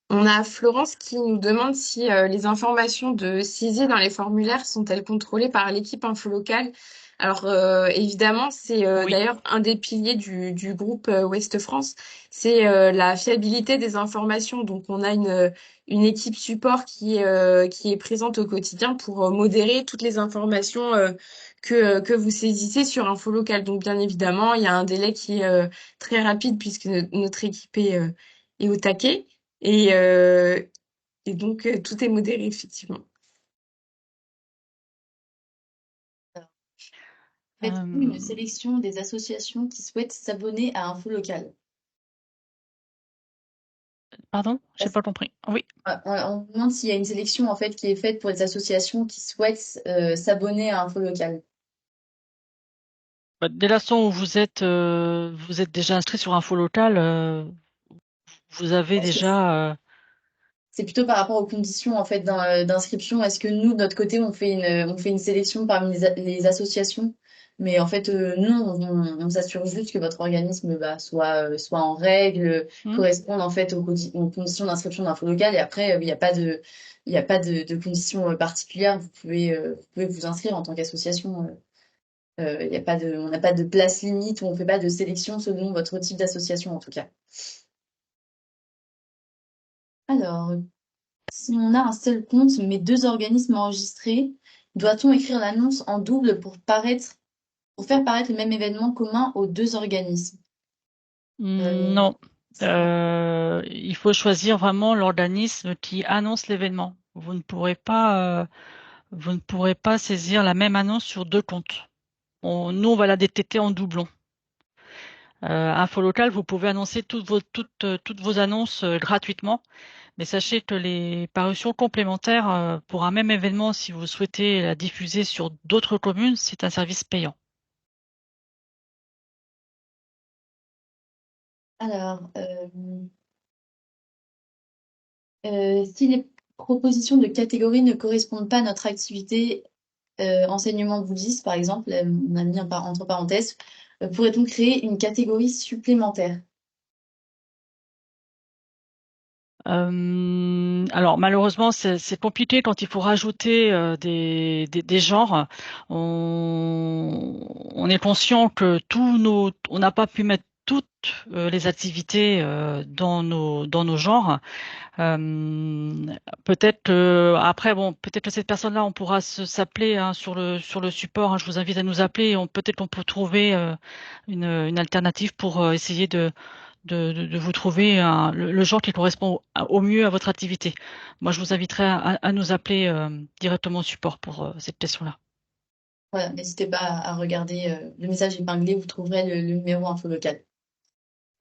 On a Florence qui nous demande si les informations de saisie dans les formulaires sont-elles contrôlées par l'équipe infolocale. Alors évidemment, c'est Oui, d'ailleurs un des piliers du groupe Ouest France, c'est la fiabilité des informations. Donc on a une équipe support qui est présente au quotidien pour modérer toutes les informations que vous saisissez sur Infolocal. Donc bien évidemment, il y a un délai qui est très rapide puisque notre équipe est au taquet. Et, euh, et donc, tout est modéré, effectivement. Faites-vous une euh, sélection des associations qui souhaitent s'abonner à Info Local? pardon, j'ai pas compris. Oui. On demande s'il y a une sélection en fait qui est faite pour les associations qui souhaitent s'abonner à Info Local. Bah, dès l'instant où vous êtes déjà inscrit sur Info Local, vous avez Est-ce que déjà. c'est plutôt par rapport aux conditions en fait d'inscription? Est-ce que nous, de notre côté, on fait une sélection parmi les associations? Mais en fait, non, on s'assure juste que votre organisme bah, soit en règle, Hmm. corresponde en fait aux conditions d'inscription d'Info Local. Et après, il n'y a pas de conditions particulières. Vous pouvez vous inscrire en tant qu'association. Il y a pas de, on n'a pas de place limite ou on ne fait pas de sélection selon votre type d'association en tout cas. Alors, si on a un seul compte mais deux organismes enregistrés, doit-on écrire l'annonce en double pour faire paraître le même événement commun aux deux organismes? Euh, Non. Il faut choisir vraiment l'organisme qui annonce l'événement. Vous ne pourrez pas saisir la même annonce sur deux comptes. Nous, on va la détecter en doublon. Info local, vous pouvez annoncer toutes vos annonces gratuitement, mais sachez que les parutions complémentaires pour un même événement, si vous souhaitez la diffuser sur d'autres communes, c'est un service payant. alors, si les propositions de catégories ne correspondent pas à notre activité, enseignement bouddhiste par exemple, on a mis entre parenthèses, pourrait-on créer une catégorie supplémentaire? Alors malheureusement, c'est compliqué quand il faut rajouter des genres. On est conscient que on n'a pas pu mettre toutes les activités dans nos genres. Euh, peut-être après bon, peut-être que cette personne-là, on pourra s'appeler hein, sur le support. Hein, je vous invite à nous appeler. Peut-être qu'on peut trouver une alternative pour essayer de vous trouver le genre qui correspond au mieux à votre activité. Moi, je vous inviterai à nous appeler directement au support pour cette question-là. Voilà, n'hésitez pas à regarder le message épinglé, vous trouverez le numéro info local.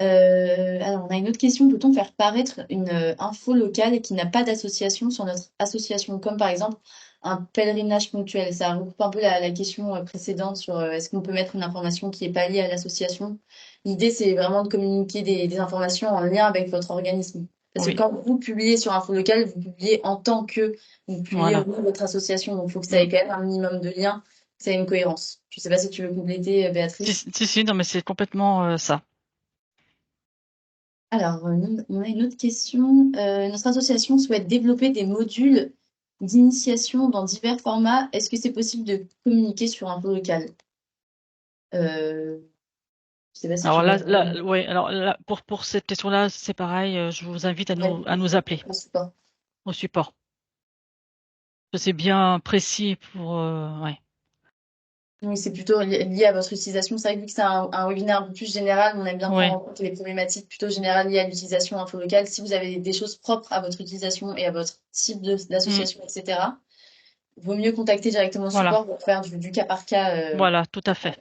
Alors, on a une autre question. Peut-on faire paraître une info locale qui n'a pas d'association sur notre association, comme par exemple un pèlerinage ponctuel? Ça regroupe un peu la question précédente sur est-ce qu'on peut mettre une information qui n'est pas liée à l'association? L'idée, c'est vraiment de communiquer des informations en lien avec votre organisme. Parce que Oui, quand vous publiez sur info locale, vous publiez en tant que, vous publiez au voilà. nom de votre association. Donc, il faut que ça Mm. ait quand même un minimum de lien, que ça ait une cohérence. Je ne sais pas si tu veux compléter, Béatrice. Si, non, mais c'est complètement ça. Alors, on a une autre question. Notre association souhaite développer des modules d'initiation dans divers formats. Est-ce que c'est possible de communiquer sur un peu local? Je ne sais pas si tu Alors veux ouais, alors là, pour cette question-là, c'est pareil. Je vous invite à nous appeler je sais pas. au support. C'est bien précis pour, ouais. Oui, c'est plutôt lié à votre utilisation. C'est vrai que vu que c'est un webinaire un peu plus général, on aime bien prendre Ouais. en compte les problématiques plutôt générales liées à l'utilisation info locale. Si vous avez des choses propres à votre utilisation et à votre type Mm. d'association, etc., vaut mieux contacter directement le Voilà, support pour faire du cas par cas. voilà, tout à fait.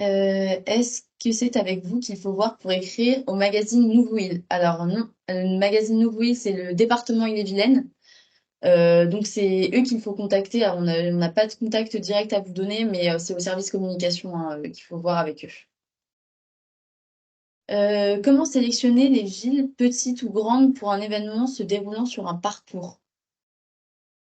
Est-ce que c'est avec vous qu'il faut voir pour écrire au magazine Nouveau-Île? Alors non, le magazine Nouveau-Île, c'est le département Ille-et-Vilaine. Donc c'est eux qu'il faut contacter. Alors, on n'a pas de contact direct à vous donner, mais c'est au service communication hein, qu'il faut voir avec eux. Comment sélectionner les villes petites ou grandes pour un événement se déroulant sur un parcours?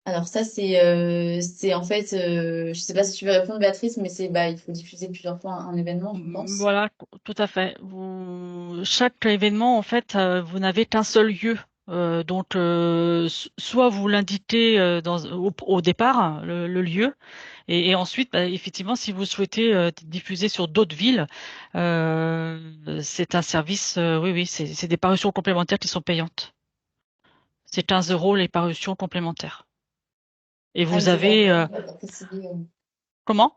Alors ça c'est en fait je sais pas si tu veux répondre Béatrice, mais c'est bah il faut diffuser plusieurs fois un événement, je pense. Voilà, tout à fait. Chaque événement, en fait, vous n'avez qu'un seul lieu. Donc, soit vous l'indiquez au départ, hein, le lieu, et ensuite, bah, effectivement, si vous souhaitez diffuser sur d'autres villes, c'est un service, oui, oui, c'est des parutions complémentaires qui sont payantes. C'est 15 euros les parutions complémentaires. Et Ah oui, vous c'est vrai, avez, on n'a pas précisé. comment?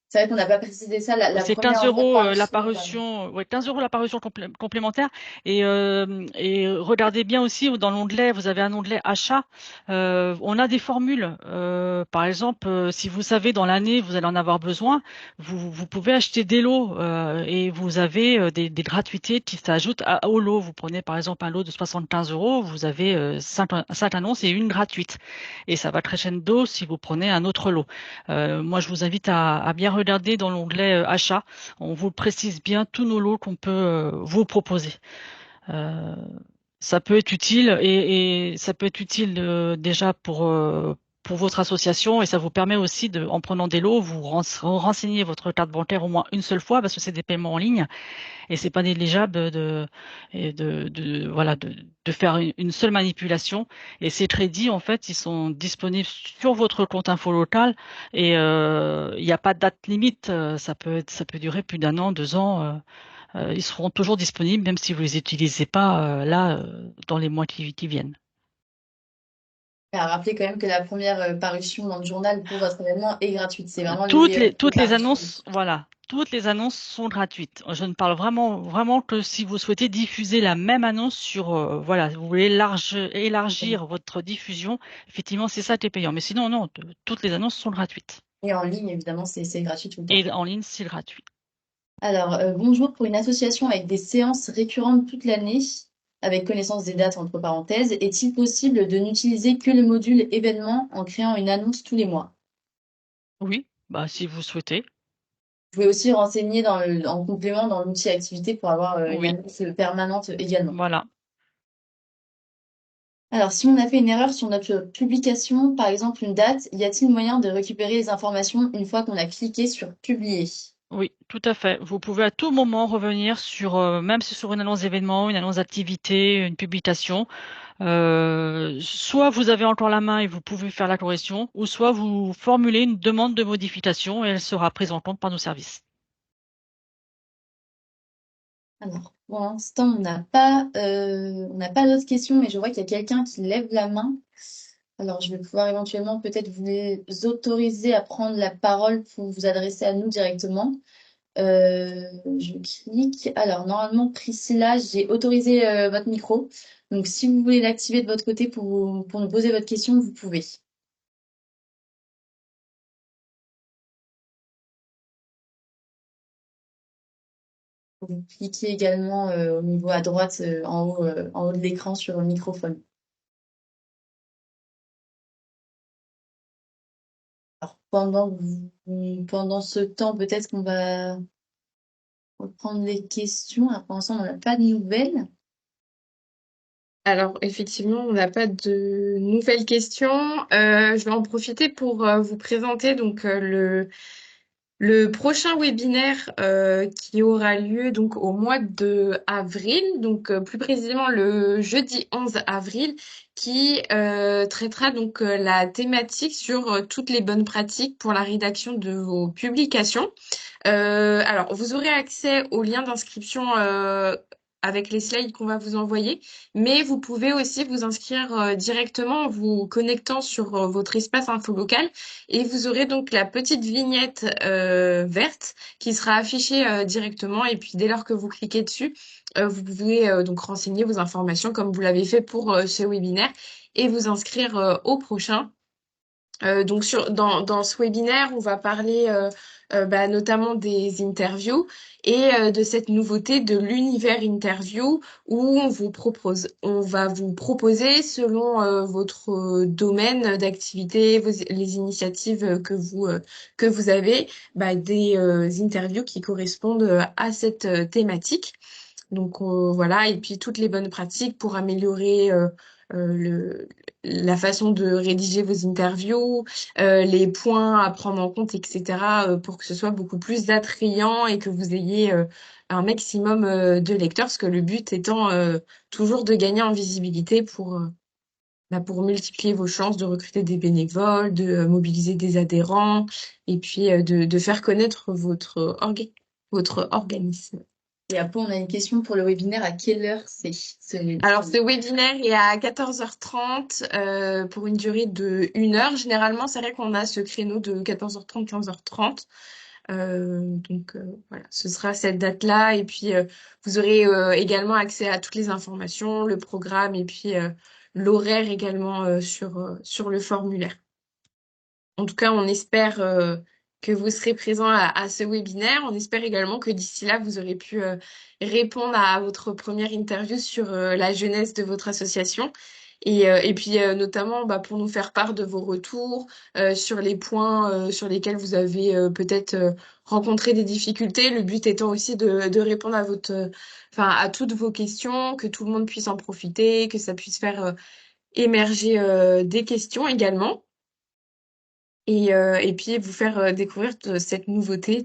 C'est vrai qu'on n'a pas précisé ça. La C'est 15 première en fait euros la parution, pardon. parution, ouais, 15 euros la parution complémentaire. Et regardez bien aussi dans l'onglet, vous avez un onglet achat. On a des formules. Par exemple, si vous savez dans l'année vous allez en avoir besoin, vous pouvez acheter des lots et vous avez des gratuités qui s'ajoutent au lot. Vous prenez par exemple un lot de 75 euros, vous avez 5 annonces et une gratuite. Et ça va crescendo si vous prenez un autre lot. Moi, je vous invite à bien regarder dans l'onglet achat. On vous précise bien tous nos lots qu'on peut vous proposer. Euh, Ça peut être utile et ça peut être utile déjà pour votre association et ça vous permet aussi en prenant des lots, vous renseignez votre carte bancaire au moins une seule fois parce que c'est des paiements en ligne et c'est pas négligeable voilà de faire une seule manipulation. Et ces crédits en fait ils sont disponibles sur votre compte info local et il n'y a pas de date limite. Ça peut durer plus d'un an, 2 ans. Ils seront toujours disponibles même si vous les utilisez pas là dans les mois qui viennent. À rappeler quand même que la première parution dans le journal pour votre événement est gratuite. C'est vraiment les Toutes les parutions. annonces, voilà, toutes les annonces sont gratuites. Je ne parle vraiment que si vous souhaitez diffuser la même annonce sur, voilà, vous voulez élargir votre diffusion, effectivement, c'est ça qui est payant. Mais sinon, non, toutes les annonces sont gratuites. Et en ligne, évidemment, c'est gratuit tout le temps. Et en ligne, c'est gratuit. Alors, bonjour pour une association avec des séances récurrentes toute l'année, avec connaissance des dates entre parenthèses, est-il possible de n'utiliser que le module événement en créant une annonce tous les mois? Oui, bah si vous souhaitez. Vous pouvez aussi renseigner en complément dans l'outil activité pour avoir une Oui, annonce permanente également. voilà. Alors, si on a fait une erreur sur notre publication, par exemple une date, y a-t-il moyen de récupérer les informations une fois qu'on a cliqué sur publier? Oui, tout à fait. Vous pouvez à tout moment revenir sur, même si sur une annonce d'événement, une annonce d'activité, une publication. Soit vous avez encore la main et vous pouvez faire la correction, ou soit vous formulez une demande de modification et elle sera prise en compte par nos services. Alors, pour l'instant, on n'a pas d'autres questions, mais je vois qu'il y a quelqu'un qui lève la main. Alors, je vais pouvoir éventuellement peut-être vous les autoriser à prendre la parole pour vous adresser à nous directement. Je clique. Alors, normalement, Priscilla, j'ai autorisé votre micro. Donc, si vous voulez l'activer de votre côté pour nous poser votre question, vous pouvez. Vous cliquez également au niveau à droite, en haut de l'écran sur le microphone. Alors, pendant ce temps, peut-être qu'on va reprendre les questions. Alors, pour l'instant, on n'a pas de nouvelles. Alors, effectivement, on n'a pas de nouvelles questions. Je vais en profiter pour vous présenter le prochain webinaire qui aura lieu donc au mois de avril, donc plus précisément le jeudi 11 avril, qui traitera donc la thématique sur toutes les bonnes pratiques pour la rédaction de vos publications. Alors, vous aurez accès au lien d'inscription avec les slides qu'on va vous envoyer, mais vous pouvez aussi vous inscrire directement en vous connectant sur votre espace info local et vous aurez donc la petite vignette verte qui sera affichée directement et puis dès lors que vous cliquez dessus, vous pouvez donc renseigner vos informations comme vous l'avez fait pour ce webinaire et vous inscrire au prochain. Donc dans ce webinaire, on va parler notamment des interviews et de cette nouveauté de l'univers interview où on va vous proposer selon votre domaine d'activité, les initiatives que vous avez, des interviews qui correspondent à cette thématique. Donc voilà, et puis toutes les bonnes pratiques pour améliorer la façon de rédiger vos interviews, les points à prendre en compte, etc., pour que ce soit beaucoup plus attrayant et que vous ayez un maximum de lecteurs, parce que le but étant toujours de gagner en visibilité pour multiplier vos chances de recruter des bénévoles, de mobiliser des adhérents, et puis de faire connaître votre organisme. Et après, on a une question pour le webinaire. À quelle heure c'est? Alors, ce webinaire est à 14h30 pour une durée de 1 heure. Généralement, c'est vrai qu'on a ce créneau de 14h30, 15h30. Voilà, ce sera cette date-là. Et puis, vous aurez également accès à toutes les informations, le programme et puis l'horaire également sur le formulaire. En tout cas, on espère que vous serez présent à ce webinaire. On espère également que d'ici là, vous aurez pu répondre à votre première interview sur la jeunesse de votre association. Et puis notamment pour nous faire part de vos retours sur les points sur lesquels vous avez peut-être rencontré des difficultés. Le but étant aussi de répondre à toutes vos questions, que tout le monde puisse en profiter, que ça puisse faire émerger des questions également et puis vous faire découvrir cette nouveauté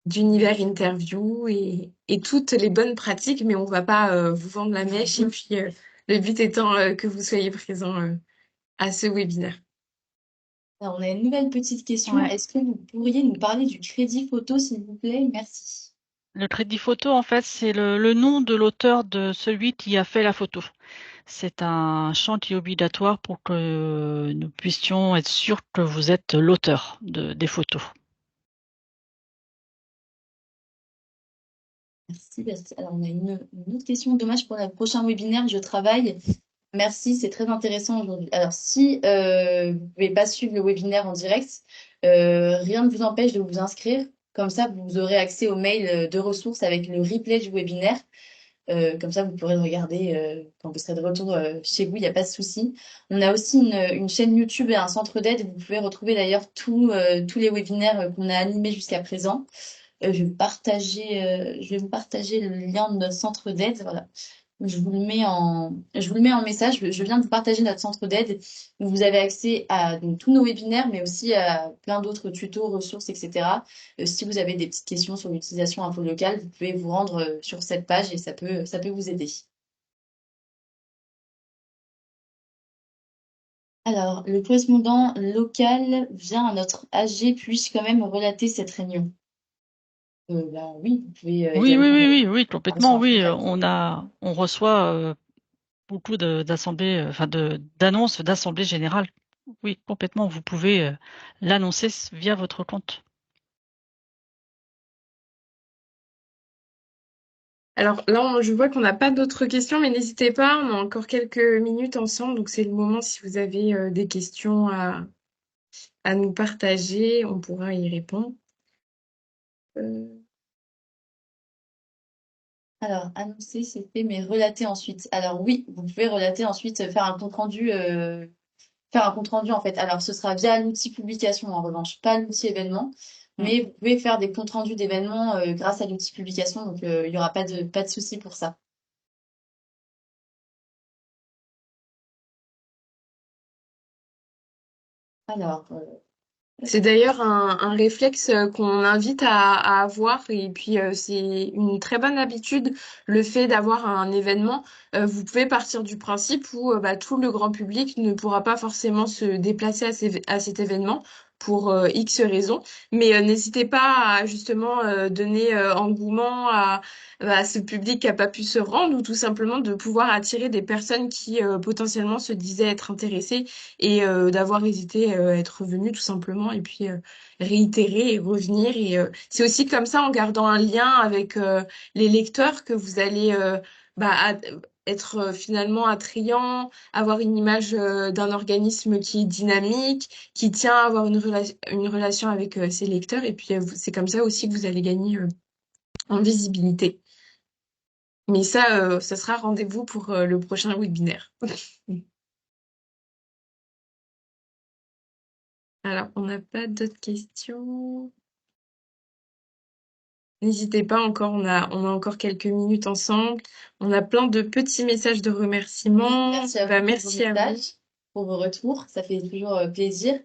d'univers interview et toutes les bonnes pratiques, mais on va pas vous vendre la mèche et puis le but étant que vous soyez présents à ce webinaire. Alors, on a une nouvelle petite question. Ouais. Est-ce que vous pourriez nous parler du crédit photo, s'il vous plaît? Merci. Le crédit photo, en fait, c'est le nom de l'auteur de celui qui a fait la photo. C'est un champ qui est obligatoire pour que nous puissions être sûrs que vous êtes l'auteur des photos. Merci. Alors, on a une autre question. Dommage pour le prochain webinaire, je travaille. Merci, c'est très intéressant aujourd'hui. Alors, si vous ne pouvez pas suivre le webinaire en direct, rien ne vous empêche de vous inscrire. Comme ça, vous aurez accès au mail de ressources avec le replay du webinaire. Comme ça, vous pourrez le regarder quand vous serez de retour chez vous, il n'y a pas de souci. On a aussi une chaîne YouTube et un centre d'aide. Vous pouvez retrouver d'ailleurs tous les webinaires qu'on a animés jusqu'à présent. Je vais vous partager le lien de notre centre d'aide. Voilà. Je vous le mets en message. Je viens de vous partager notre centre d'aide où vous avez accès à donc, tous nos webinaires, mais aussi à plein d'autres tutos, ressources, etc. Si vous avez des petites questions sur l'utilisation info locale, vous pouvez vous rendre sur cette page et ça peut vous aider. Alors, le correspondant local vient à notre AG. Puis-je quand même relater cette réunion? Oui, vous pouvez Oui, complètement, également. oui. On reçoit beaucoup d'assemblées, d'annonces d'assemblées générales. Oui, complètement. Vous pouvez l'annoncer via votre compte. Alors là, je vois qu'on n'a pas d'autres questions, mais n'hésitez pas, on a encore quelques minutes ensemble, donc c'est le moment si vous avez des questions à nous partager, on pourra y répondre. Alors, annoncer, c'est fait, mais relater ensuite. Alors oui, vous pouvez relater ensuite, faire un compte rendu en fait. Alors, ce sera via l'outil publication en revanche, pas l'outil événement, Mm. mais vous pouvez faire des comptes rendus d'événements grâce à l'outil publication, donc il n'y aura pas de souci pour ça. Alors, C'est d'ailleurs un réflexe qu'on invite à avoir et puis c'est une très bonne habitude le fait d'avoir un événement. Vous pouvez partir du principe où tout le grand public ne pourra pas forcément se déplacer à cet événement pour X raisons, mais n'hésitez pas à justement donner engouement à ce public qui n'a pas pu se rendre ou tout simplement de pouvoir attirer des personnes qui potentiellement se disaient être intéressées et d'avoir hésité à être venu tout simplement et puis réitérer et revenir et c'est aussi comme ça en gardant un lien avec les lecteurs que vous allez être finalement attrayant, avoir une image d'un organisme qui est dynamique, qui tient à avoir une relation avec ses lecteurs. Et puis, c'est comme ça aussi que vous allez gagner en visibilité. Mais ça sera rendez-vous pour le prochain webinaire. Alors, on n'a pas d'autres questions. N'hésitez pas encore, on a encore quelques minutes ensemble. On a plein de petits messages de Oui, remerciements. merci à vous Bah, pour vos merci à vous. messages, pour vos retours. Ça fait toujours plaisir.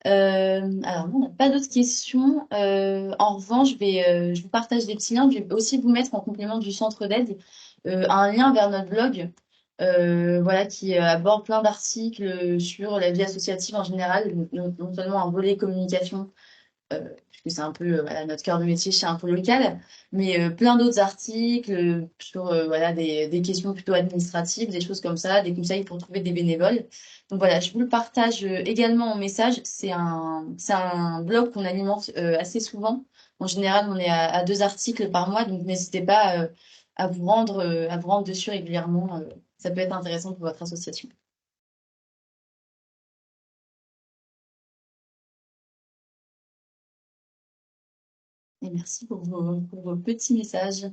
Alors, nous, on n'a pas d'autres questions. En revanche, je vous partage des petits liens. Je vais aussi vous mettre en complément du centre d'aide un lien vers notre blog voilà, qui aborde plein d'articles sur la vie associative en général, donc non seulement un volet communication puisque c'est un peu voilà, notre cœur de métier chez Info Local, mais plein d'autres articles sur voilà, des questions plutôt administratives, des choses comme ça, des conseils pour trouver des bénévoles. Donc voilà, je vous le partage également en message. C'est un blog qu'on alimente assez souvent. En général, on est à 2 articles par mois, donc n'hésitez pas à vous rendre dessus régulièrement. Ça peut être intéressant pour votre association. Et merci pour vos petits messages.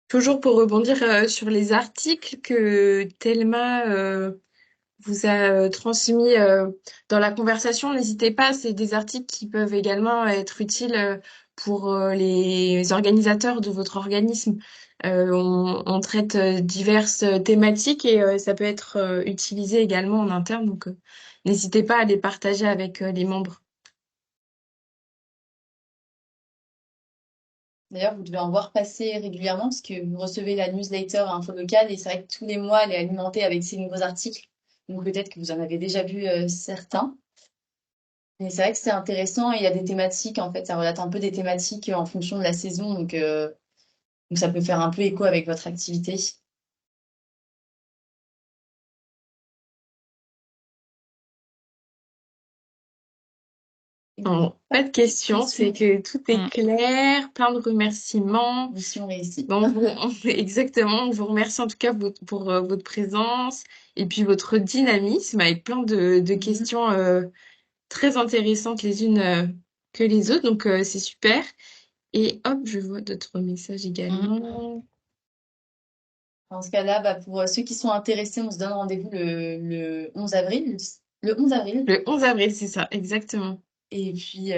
Toujours pour rebondir sur les articles que Thelma vous a transmis dans la conversation, n'hésitez pas, c'est des articles qui peuvent également être utiles pour les organisateurs de votre organisme. On traite diverses thématiques et ça peut être utilisé également en interne, donc n'hésitez pas à les partager avec les membres. D'ailleurs, vous devez en voir passer régulièrement parce que vous recevez la newsletter Info Locale et c'est vrai que tous les mois, elle est alimentée avec ces nouveaux articles. Donc peut-être que vous en avez déjà vu certains. Mais c'est vrai que c'est intéressant et il y a des thématiques, en fait, ça relate un peu des thématiques en fonction de la saison. Donc ça peut faire un peu écho avec votre activité. Et Non, pas de questions, c'est que tout est Mm. clair, plein de remerciements. mission réussie. Bon, exactement, on vous remercie en tout cas pour votre présence et puis votre dynamisme avec plein de Mhm. questions très intéressantes les unes que les autres, donc c'est super. Et hop, je vois d'autres messages Mm. également. Dans ce cas-là, bah, pour ceux qui sont intéressés, on se donne rendez-vous le 11 avril. Le 11 avril. Le 11 avril, c'est ça, exactement. Et puis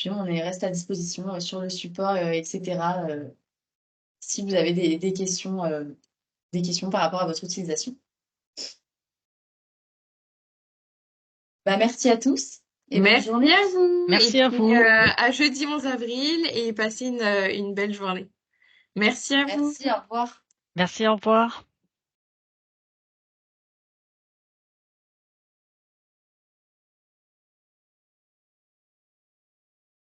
on reste à disposition sur le support, etc. Si vous avez des questions par rapport à votre utilisation. Bah, merci à tous et bonne Merci journée. à vous et Merci à puis vous. à jeudi 11 avril et passez une belle journée. Merci à vous. Merci, au revoir. Merci, au revoir.